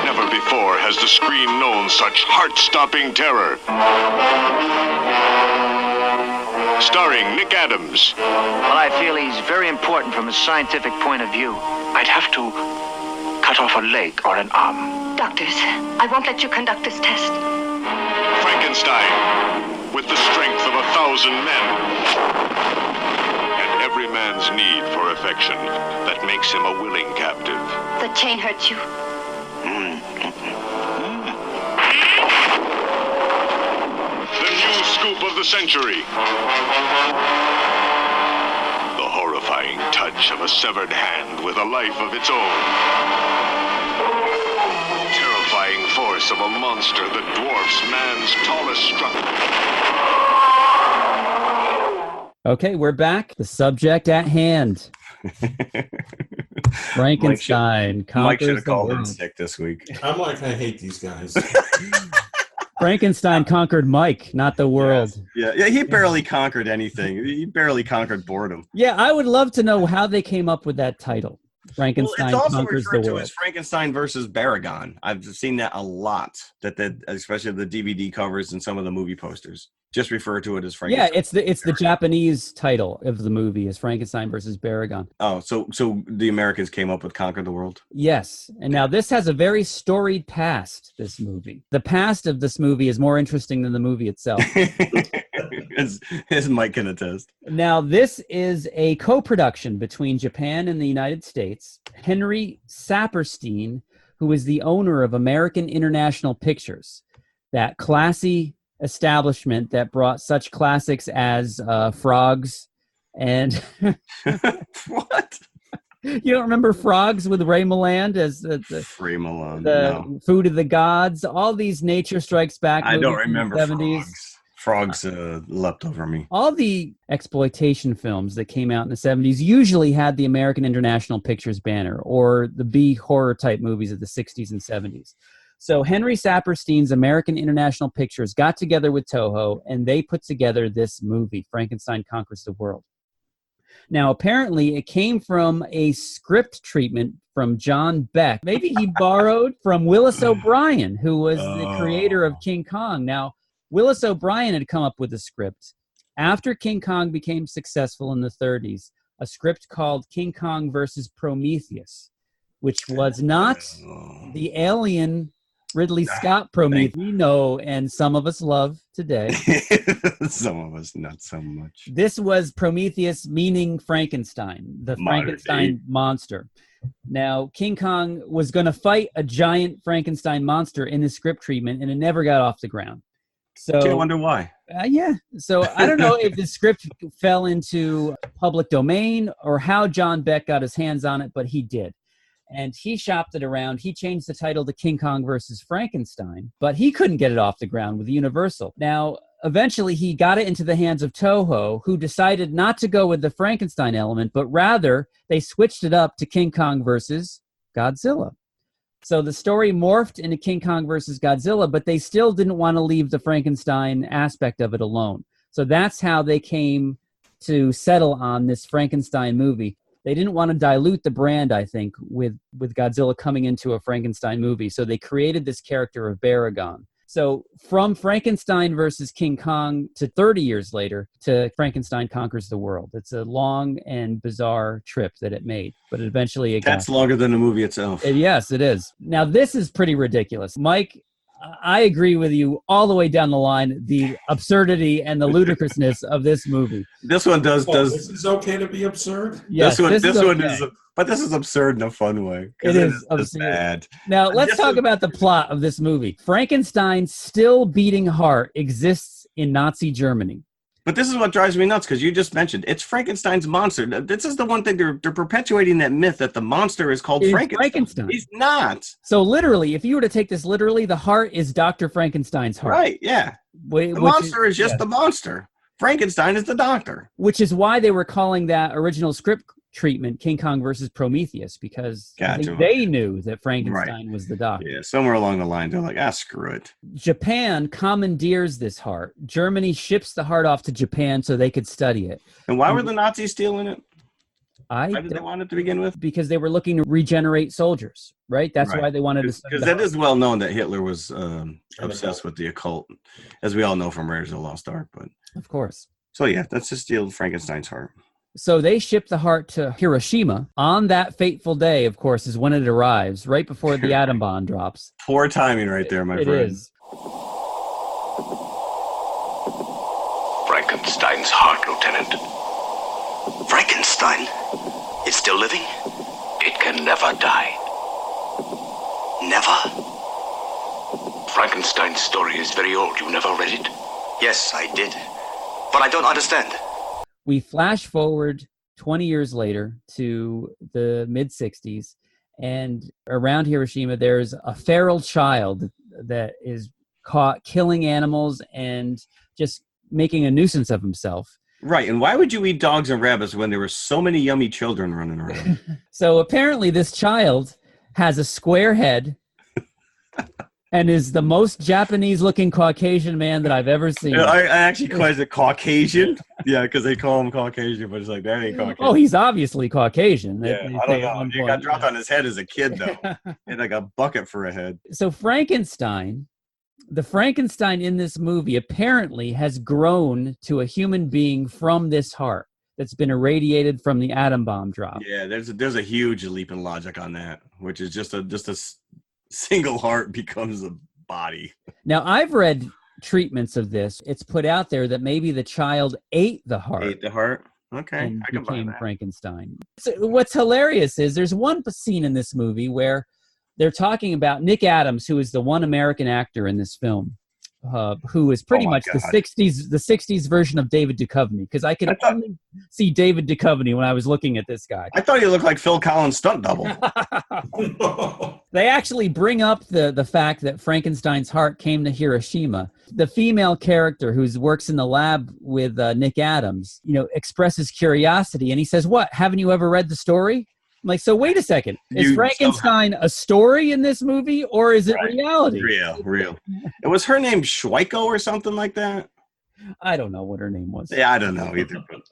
Never before has the screen known such heart-stopping terror. Starring Nick Adams. Well, I feel he's very important from a scientific point of view. I'd have to cut off a leg or an arm. Doctors, I won't let you conduct this test. Frankenstein, with the strength of 1,000 men. And every man's need for affection that makes him a willing captive. The chain hurts you. The new scoop of the century. The horrifying touch of a severed hand with a life of its own. Terrifying force of a monster that dwarfs man's tallest structure. Okay, we're back. The subject at hand. Frankenstein Mike should conquers have the called in world. sick this week. I'm like, I hate these guys. Frankenstein conquered Mike, not the world. Yeah, he barely conquered anything. He barely conquered boredom. Yeah, I would love to know how they came up with that title. Frankenstein It's also conquers the referred to world. as Frankenstein versus Baragon. I've seen that a lot. That especially the DVD covers and some of the movie posters just refer to it as Frankenstein. Yeah, it's the Japanese title of the movie is Frankenstein versus Baragon. Oh, so the Americans came up with Conquer the World? Yes. And now this has a very storied past, this movie. The past of this movie is more interesting than the movie itself. as Mike can attest. Now, this is a co-production between Japan and the United States. Henry Saperstein, who is the owner of American International Pictures, that classy establishment that brought such classics as Frogs and... What? You don't remember Frogs with Ray Milland as the no. Food of the Gods? All these Nature Strikes Back I movies don't remember from the 70s. Frogs leapt over me. All the exploitation films that came out in the 70s usually had the American International Pictures banner or the B horror type movies of the 60s and 70s. So Henry Saperstein's American International Pictures got together with Toho and they put together this movie, Frankenstein Conquers the World. Now, apparently it came from a script treatment from John Beck. Maybe he borrowed from Willis O'Brien, who was the creator of King Kong. Now, Willis O'Brien had come up with a script after King Kong became successful in the 30s, a script called King Kong versus Prometheus, which was not the alien Ridley Scott Prometheus we know and some of us love today. Some of us not so much. This was Prometheus, meaning Frankenstein, the Frankenstein monster. Now, King Kong was going to fight a giant Frankenstein monster in the script treatment, and it never got off the ground. So I wonder why. Yeah. So I don't know if the script fell into public domain or how John Beck got his hands on it, but he did. And he shopped it around. He changed the title to King Kong versus Frankenstein, but he couldn't get it off the ground with Universal. Now, eventually he got it into the hands of Toho, who decided not to go with the Frankenstein element, but rather they switched it up to King Kong versus Godzilla. So the story morphed into King Kong versus Godzilla, but they still didn't want to leave the Frankenstein aspect of it alone. So that's how they came to settle on this Frankenstein movie. They didn't want to dilute the brand, I think, with Godzilla coming into a Frankenstein movie. So they created this character of Baragon. So from Frankenstein versus King Kong to 30 years later to Frankenstein Conquers the World. It's a long and bizarre trip that it made, but eventually it That's longer than the movie itself. Yes, it is. Now, this is pretty ridiculous. Mike, I agree with you all the way down the line. The absurdity and the ludicrousness of this movie. This one does. This is okay to be absurd. Yes, this is one okay. is, but this is absurd in a fun way. It is absurd. Bad. Now let's talk about the plot of this movie. Frankenstein's still beating heart exists in Nazi Germany. But this is what drives me nuts, because you just mentioned it's Frankenstein's monster. This is the one thing they're perpetuating, that myth that the monster is called Frankenstein. He's not. So literally, if you were to take this literally, the heart is Dr. Frankenstein's heart. Right, yeah. The monster is just the monster. Frankenstein is the doctor. Which is why they were calling that original script treatment King Kong versus Prometheus, because I think they knew that Frankenstein was the doctor. Yeah, somewhere along the line, they're like, screw it. Japan commandeers this heart. Germany ships the heart off to Japan so they could study it. And why were the Nazis stealing it? Why did they want it to begin with? Because they were looking to regenerate soldiers, right? That's why they wanted to study. Because that is well known that Hitler was obsessed with the occult, as we all know from Raiders of the Lost Ark. But of course. So yeah, that's just steal Frankenstein's heart. So they ship the heart to Hiroshima. On that fateful day, of course, is when it arrives, right before the atom bomb drops. Poor timing right there, my friend. It is. Frankenstein's heart, Lieutenant. Frankenstein? It's still living? It can never die. Never? Frankenstein's story is very old. You never read it? Yes, I did. But I don't understand. We flash forward 20 years later to the mid-60s, and around Hiroshima, there's a feral child that is caught killing animals and just making a nuisance of himself. Right, and why would you eat dogs and rabbits when there were so many yummy children running around? So apparently this child has a square head and is the most Japanese-looking Caucasian man that I've ever seen. I actually call it Caucasian. Yeah, because they call him Caucasian, but it's like, that ain't Caucasian. Oh, he's obviously Caucasian. Yeah, I don't know. He got dropped on his head as a kid, though. He had like a bucket for a head. So Frankenstein, the Frankenstein in this movie apparently has grown to a human being from this heart that's been irradiated from the atom bomb drop. Yeah, there's a huge leap in logic on that, which is just a single heart becomes a body. Now, I've read treatments of this. It's put out there that maybe the child ate the heart. Ate the heart? Okay. And I can buy became that. Frankenstein. So what's hilarious is there's one scene in this movie where they're talking about Nick Adams, who is the one American actor in this film, who is pretty much the 60s version of David Duchovny, because I could only see David Duchovny when I was looking at this guy. I thought he looked like Phil Collins' stunt double. They actually bring up the fact that Frankenstein's heart came to Hiroshima. The female character who works in the lab with Nick Adams, expresses curiosity, and he says, "What? Haven't you ever read the story?" I'm like, so wait a second. Is Frankenstein a story in this movie, or is it reality? Real. And was her name Schweiko or something like that? I don't know what her name was. Yeah, I don't know either. But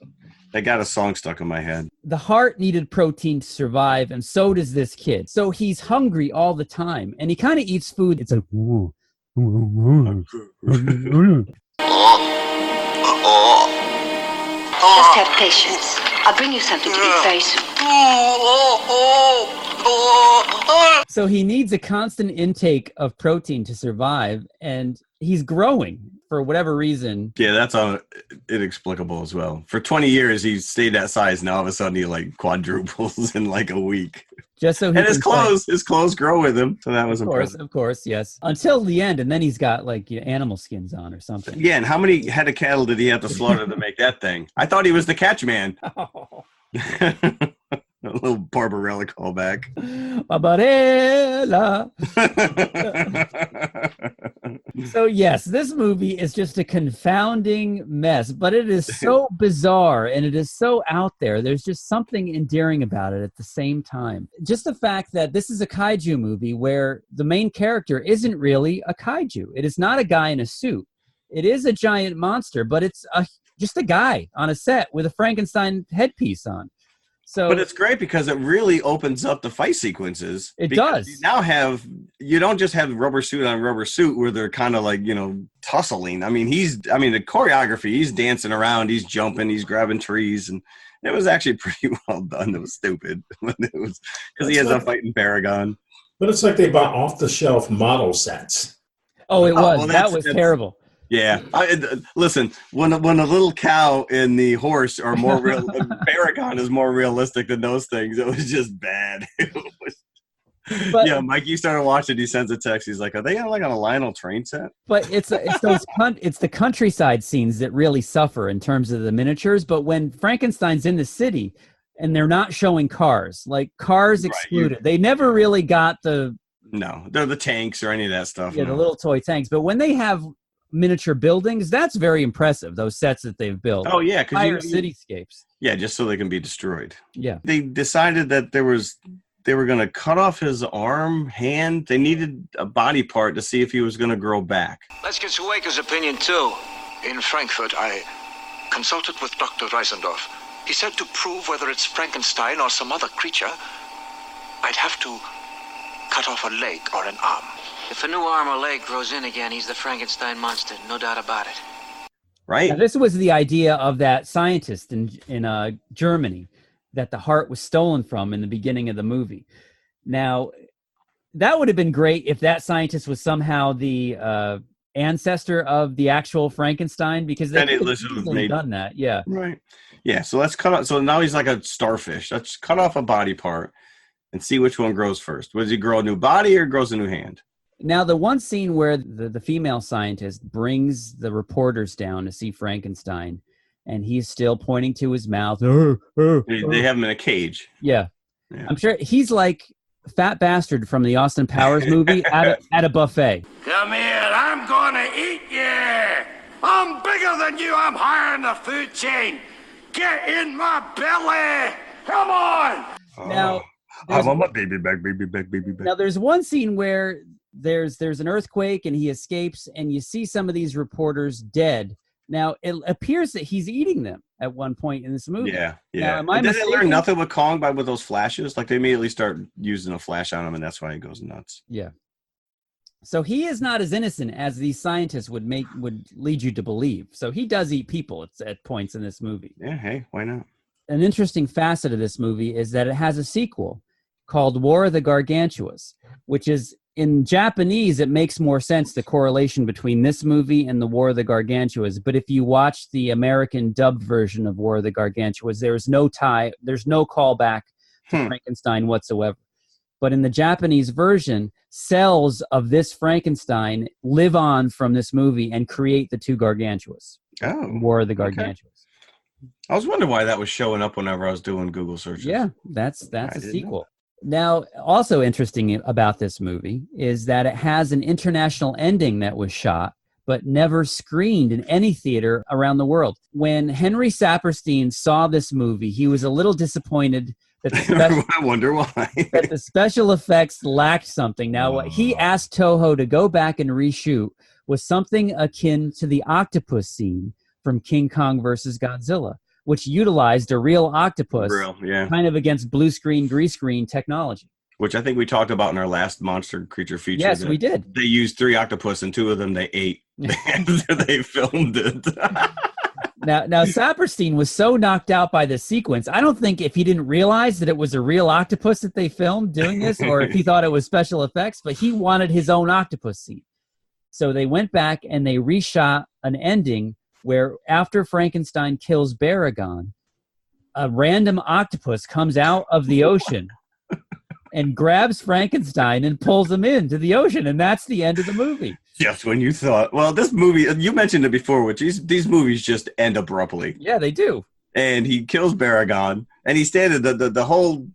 I got a song stuck in my head. The heart needed protein to survive, and so does this kid. So he's hungry all the time, and he kind of eats food. It's like, Just have patience. I'll bring you something to eat very soon. So he needs a constant intake of protein to survive, and he's growing for whatever reason. Yeah, that's inexplicable as well. For 20 years, he stayed that size. Now all of a sudden, he like quadruples in like a week. Just so he and his clothes grow with him. So that was impressive. Of course, yes. Until the end, and then he's got like animal skins on or something. Yeah, and how many head of cattle did he have to slaughter to make that thing? I thought he was the catch man. Oh. A little Barbarella callback. Barbarella. So yes, this movie is just a confounding mess, but it is so bizarre and it is so out there. There's just something endearing about it at the same time. Just the fact that this is a kaiju movie where the main character isn't really a kaiju. It is not a guy in a suit. It is a giant monster, but it's just a guy on a set with a Frankenstein headpiece on. So, but it's great because it really opens up the fight sequences. It does. You don't just have rubber suit on rubber suit where they're kind of like, tussling. I mean, the choreography, he's dancing around, he's jumping, he's grabbing trees. And it was actually pretty well done. It was stupid. Because he ends up fighting Baragon. But it's like they bought off-the-shelf model sets. Oh, it was. well, that was terrible. Yeah. Listen, when a little cow and the horse are more real, baragon is more realistic than those things. It was just bad. But, yeah, Mikey started watching. He sends a text. He's like, "Are they on a Lionel train set?" But it's the countryside scenes that really suffer in terms of the miniatures. But when Frankenstein's in the city and they're not showing cars, like cars excluded, they never really got the. No, they're the tanks or any of that stuff. Yeah, the little toy tanks. But when they have miniature buildings, that's very impressive. Those sets that they've built. Oh yeah, because cityscapes. Yeah, just so they can be destroyed. Yeah, they decided that they were going to cut off his arm, hand. They needed a body part to see if he was going to grow back. Let's get Sueika's opinion, too. In Frankfurt, I consulted with Dr. Reisendorf. He said to prove whether it's Frankenstein or some other creature, I'd have to cut off a leg or an arm. If a new arm or leg grows in again, he's the Frankenstein monster. No doubt about it. Right? Now, this was the idea of that scientist in Germany that the heart was stolen from in the beginning of the movie. Now, that would have been great if that scientist was somehow the ancestor of the actual Frankenstein, because they could have easily done that. Yeah. Right. Yeah, so let's cut off. So now he's like a starfish. Let's cut off a body part and see which one grows first. Does he grow a new body or grows a new hand? Now, the one scene where the female scientist brings the reporters down to see Frankenstein, and he's still pointing to his mouth. They have him in a cage. Yeah. I'm sure he's like Fat Bastard from the Austin Powers movie at a buffet. Come here, I'm gonna eat you. I'm bigger than you. I'm higher in the food chain. Get in my belly. Come on. Now, I want my baby back. Now, there's one scene where there's an earthquake and he escapes, and you see some of these reporters dead. Now, it appears that he's eating them at one point in this movie. Yeah. Now, am I Did mistaken? they learn nothing with Kong with those flashes? Like, they immediately start using a flash on him, and that's why he goes nuts. Yeah. So he is not as innocent as these scientists would lead you to believe. So he does eat people at points in this movie. Yeah, hey, why not? An interesting facet of this movie is that it has a sequel called War of the Gargantuas, which is, in Japanese, it makes more sense, the correlation between this movie and the War of the Gargantuas. But if you watch the American dubbed version of War of the Gargantuas, there's no callback to Frankenstein whatsoever. But in the Japanese version, cells of this Frankenstein live on from this movie and create the two Gargantuas. Oh. War of the Gargantuas. Okay. I was wondering why that was showing up whenever I was doing Google searches. Yeah, that's a sequel. Now, also interesting about this movie is that it has an international ending that was shot, but never screened in any theater around the world. When Henry Saperstein saw this movie, he was a little disappointed that I wonder why. that the special effects lacked something. Now, what he asked Toho to go back and reshoot was something akin to the octopus scene from King Kong versus Godzilla, which utilized a real octopus kind of against blue screen, green screen technology. Which I think we talked about in our last monster creature feature. Yes, we did. They used 3 octopus and 2 of them they ate after they filmed it. Now, Saperstein was so knocked out by the sequence, I don't think if he didn't realize that it was a real octopus that they filmed doing this, or if he thought it was special effects, but he wanted his own octopus scene. So they went back and they reshot an ending where after Frankenstein kills Baragon, a random octopus comes out of the ocean and grabs Frankenstein and pulls him into the ocean, and that's the end of the movie. Just when you thought, well, this movie, you mentioned it before, which these movies just end abruptly. Yeah, they do. And he kills Baragon, and he's standing, the whole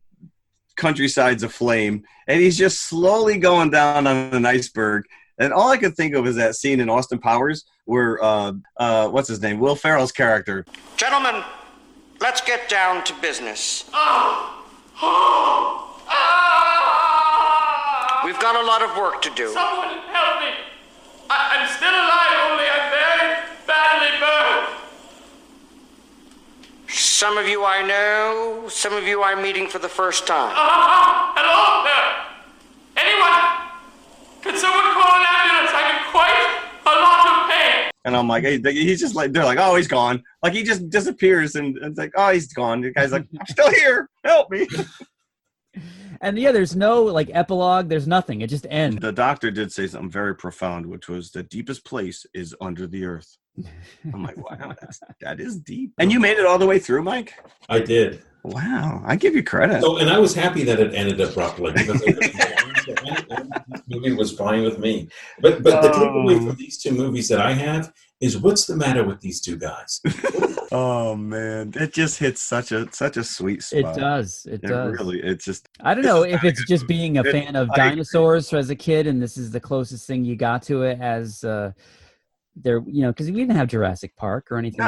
countryside's aflame, and he's just slowly going down on an iceberg. And all I could think of is that scene in Austin Powers where, what's his name? Will Ferrell's character. Gentlemen, let's get down to business. We've got a lot of work to do. Someone help me. I'm still alive, only I'm very badly burned. Some of you I know, some of you I'm meeting for the first time. Hello there. Anyone? Could someone call an ambulance? I'm in quite a lot of pain. And I'm like, he's just like, they're like, oh, he's gone. Like, he just disappears, and it's like, oh, he's gone. The guy's like, I'm still here. Help me. And yeah, there's no like epilogue. There's nothing. It just ends. The doctor did say something very profound, which was the deepest place is under the earth. I'm like, wow, that is deep. And you made it all the way through, Mike? I did. Wow, I give you credit. So, and I was happy that it ended abruptly because this movie was fine with me. But the takeaway from these two movies that I have is, what's the matter with these two guys? Oh man, it just hits such a sweet spot. It does. It does. Really, it's just. I don't know if it's just being a fan of dinosaurs as a kid, and this is the closest thing you got to it as there, because we didn't have Jurassic Park or anything.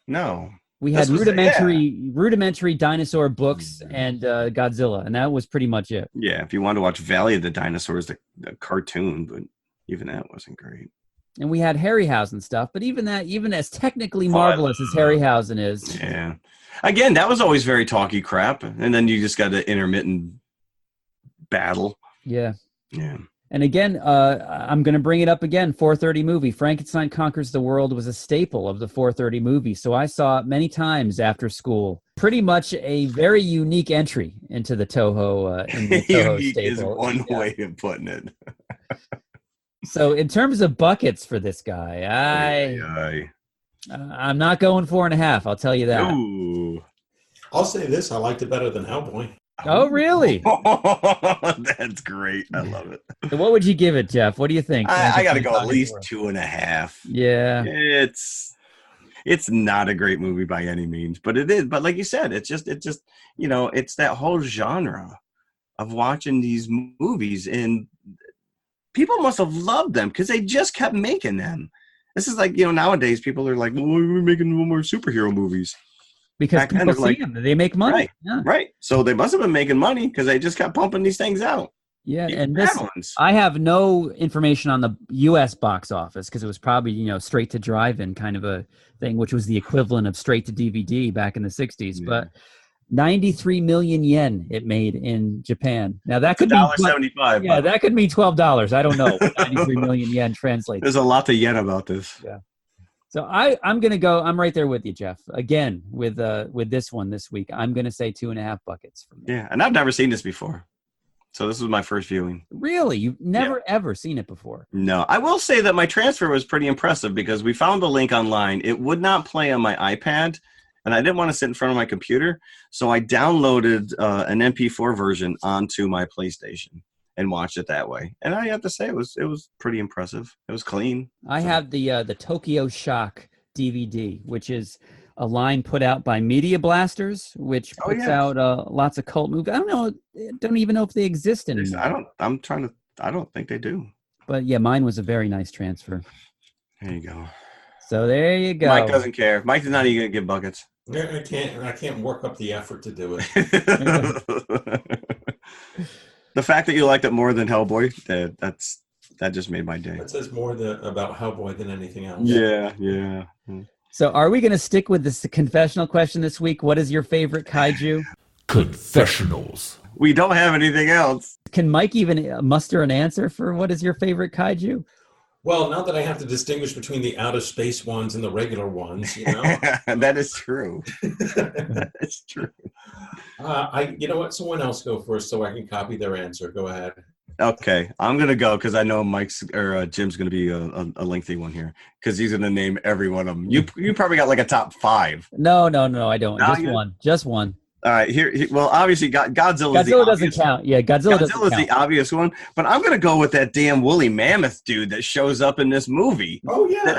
No. We had rudimentary dinosaur books and Godzilla, and that was pretty much it. Yeah, if you wanted to watch Valley of the Dinosaurs, the cartoon, but even that wasn't great. And we had Harryhausen stuff, but even as technically marvelous as Harryhausen is. Yeah. Again, that was always very talky crap, and then you just got an intermittent battle. Yeah. Yeah. And again, I'm going to bring it up again. 4:30 movie. Frankenstein Conquers the World was a staple of the 4:30 movie. So I saw it many times after school. Pretty much a very unique entry into the Toho. Unique staple. is one way of putting it. So in terms of buckets for this guy, I'm not going 4.5. I'll tell you that. Ooh. I'll say this. I liked it better than Hellboy. Oh, really? That's great. I love it. So what would you give it, Jeff? What do you think? I got to go at least 2.5. Yeah. It's not a great movie by any means, but it is. But like you said, it's just it's that whole genre of watching these movies, and people must have loved them because they just kept making them. This is like, nowadays people are like, well, we're making more superhero movies. Because people see them. They make money. Right, yeah. right. So they must have been making money because they just kept pumping these things out. Yeah, and I have no information on the U.S. box office because it was probably, straight to drive-in kind of a thing, which was the equivalent of straight to DVD back in the 60s. Yeah. But 93 million yen it made in Japan. Now that could be $1.75. Yeah, that could mean $12. I don't know what 93 million yen translates. There's a lot to yen about this. Yeah. So I'm going to go. I'm right there with you, Jeff. Again, with this one this week, I'm going to say 2.5 buckets. From yeah, and I've never seen this before. So this was my first viewing. Really? You've never, ever seen it before? No. I will say that my transfer was pretty impressive because we found the link online. It would not play on my iPad, and I didn't want to sit in front of my computer. So I downloaded an MP4 version onto my PlayStation and watched it that way. And I have to say, it was pretty impressive. It was clean. I have the Tokyo Shock DVD, which is a line put out by Media Blasters, which puts out lots of cult movies. I don't even know if they exist anymore. I don't think they do. But yeah, mine was a very nice transfer. There you go. So there you go. Mike doesn't care. Mike is not even going to give buckets. I can't work up the effort to do it. The fact that you liked it more than Hellboy, that just made my day. That says more about Hellboy than anything else. Yeah. So are we going to stick with this confessional question this week? What is your favorite kaiju? Confessionals. We don't have anything else. Can Mike even muster an answer for what is your favorite kaiju? Well, not that I have to distinguish between the outer space ones and the regular ones, That is true. That's true. You know what? Someone else go first so I can copy their answer. Go ahead. Okay, I'm gonna go because I know Jim's gonna be a lengthy one here because he's gonna name every one of them. You probably got like a top 5. No, I don't. Just one. All right, here. Well, obviously, Godzilla doesn't count. Yeah, Godzilla's the obvious one, but I'm gonna go with that damn woolly mammoth dude that shows up in this movie. Oh yeah. That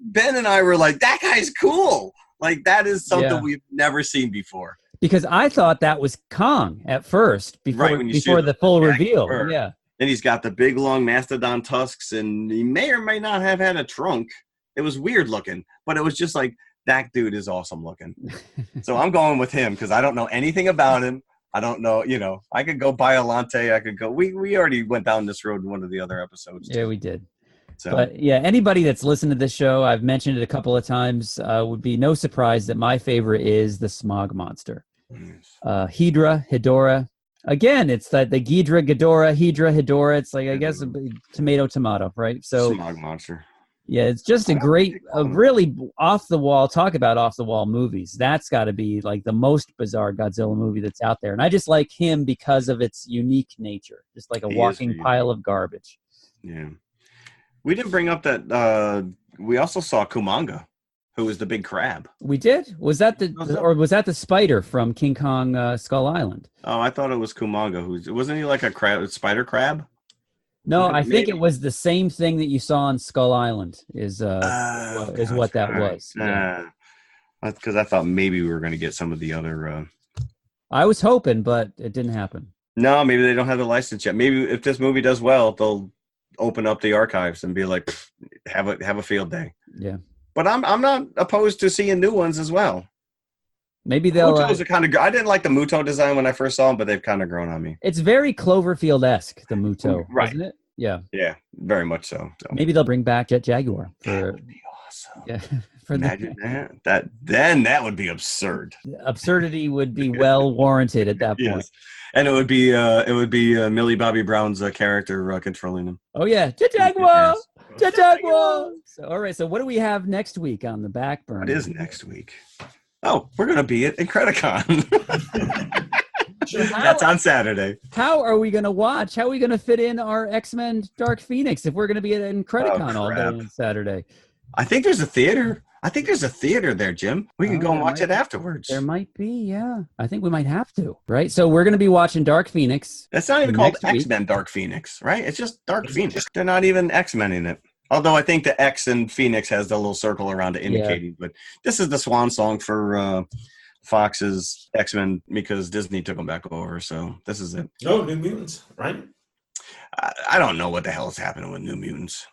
Ben and I were like, that guy's cool. Like that is something we've never seen before. Because I thought that was Kong at first before the full reveal. Yeah. And he's got the big long mastodon tusks, and he may or may not have had a trunk. It was weird looking, but it was just like, that dude is awesome looking. So I'm going with him because I don't know anything about him. I don't know, I could go Biollante. I could go. We already went down this road in one of the other episodes. Yeah, we did. So. But yeah, anybody that's listened to this show, I've mentioned it a couple of times, would be no surprise that my favorite is the smog monster. Ghidorah. Again, it's the Ghidorah, Hydra, Hydora. It's like, I guess, a tomato, right? So smog monster. Yeah, it's just a really off-the-wall, talk about off-the-wall movies. That's got to be like the most bizarre Godzilla movie that's out there. And I just like him because of its unique nature, just like a walking pile of garbage. Yeah. We didn't bring up that we also saw Kumanga, who was the big crab. We did? Was that the spider from King Kong Skull Island? Oh, I thought it was Kumanga. Wasn't he like a spider crab? No, I think it was the same thing that you saw on Skull Island is what that was. Yeah. Because I thought maybe we were going to get some of the other... I was hoping, but it didn't happen. No, maybe they don't have the license yet. Maybe if this movie does well, they'll open up the archives and be like, have a field day. Yeah. But I'm not opposed to seeing new ones as well. Maybe they'll... Muto's I didn't like the Muto design when I first saw them, but they've kind of grown on me. It's very Cloverfield-esque, the Muto, right? Isn't it? Yeah. Yeah, very much so. Maybe they'll bring back Jet Jaguar. That would be awesome. Yeah. Imagine that. That would be absurd. Absurdity would be well warranted at that point. Yes. And it would be Millie Bobby Brown's character controlling him. Oh yeah, Jet Jaguar. Jet Jaguar. So, all right. So what do we have next week on the back burner? What is next week? Oh, we're gonna be at Incredicon. That's on Saturday. How are we gonna watch? How are we gonna fit in our X-Men Dark Phoenix if we're gonna be at Incredicon all day on Saturday? I think there's a theater. There, Jim. We can go and watch it afterwards. There might be, yeah. I think we might have to, right? So we're going to be watching Dark Phoenix. That's not even called X-Men Dark Phoenix, right? It's just Dark Phoenix. They're not even X-Men in it. Although I think the X in Phoenix has the little circle around it indicating. But this is the swan song for Fox's X-Men because Disney took them back over. So this is it. No, New Mutants, right? I don't know what the hell is happening with New Mutants.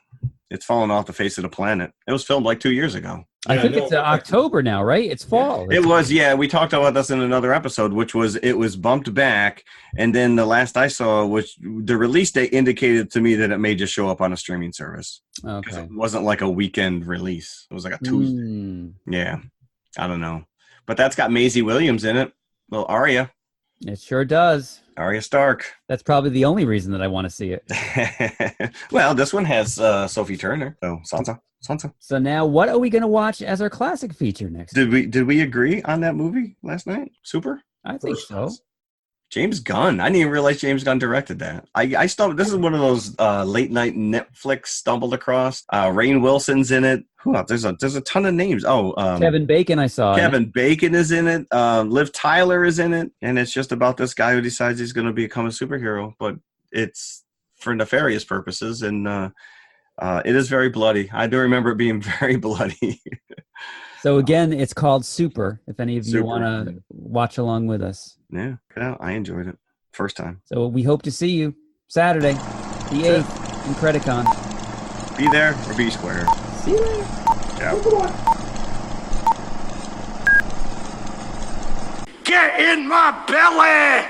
It's fallen off the face of the planet. It was filmed like 2 years ago. I think it's October now, right? It's fall. It was, yeah. We talked about this in another episode, it was bumped back. And then the last I saw, which the release date indicated to me that it may just show up on a streaming service. Okay. It wasn't like a weekend release. It was like a Tuesday. Yeah. I don't know. But that's got Maisie Williams in it. Well, Arya. It sure does. Arya Stark. That's probably the only reason that I want to see it. Well, this one has Sophie Turner. So Sansa. So now, what are we going to watch as our classic feature next? Did we agree on that movie last night? Super. I think so. James Gunn. I didn't even realize James Gunn directed that. I stumbled. This is one of those late night Netflix stumbled across. Rainn Wilson's in it. Who else? There's a ton of names. Kevin Bacon. I saw. Kevin Bacon is in it. Liv Tyler is in it, and it's just about this guy who decides he's going to become a superhero, but it's for nefarious purposes, and it is very bloody. I do remember it being very bloody. So again, it's called Super. If any of you want to watch along with us. Yeah, I enjoyed it. First time. So we hope to see you Saturday, the 8th, in Incredicon. Be there or be square. See you later. Yeah. Get in my belly!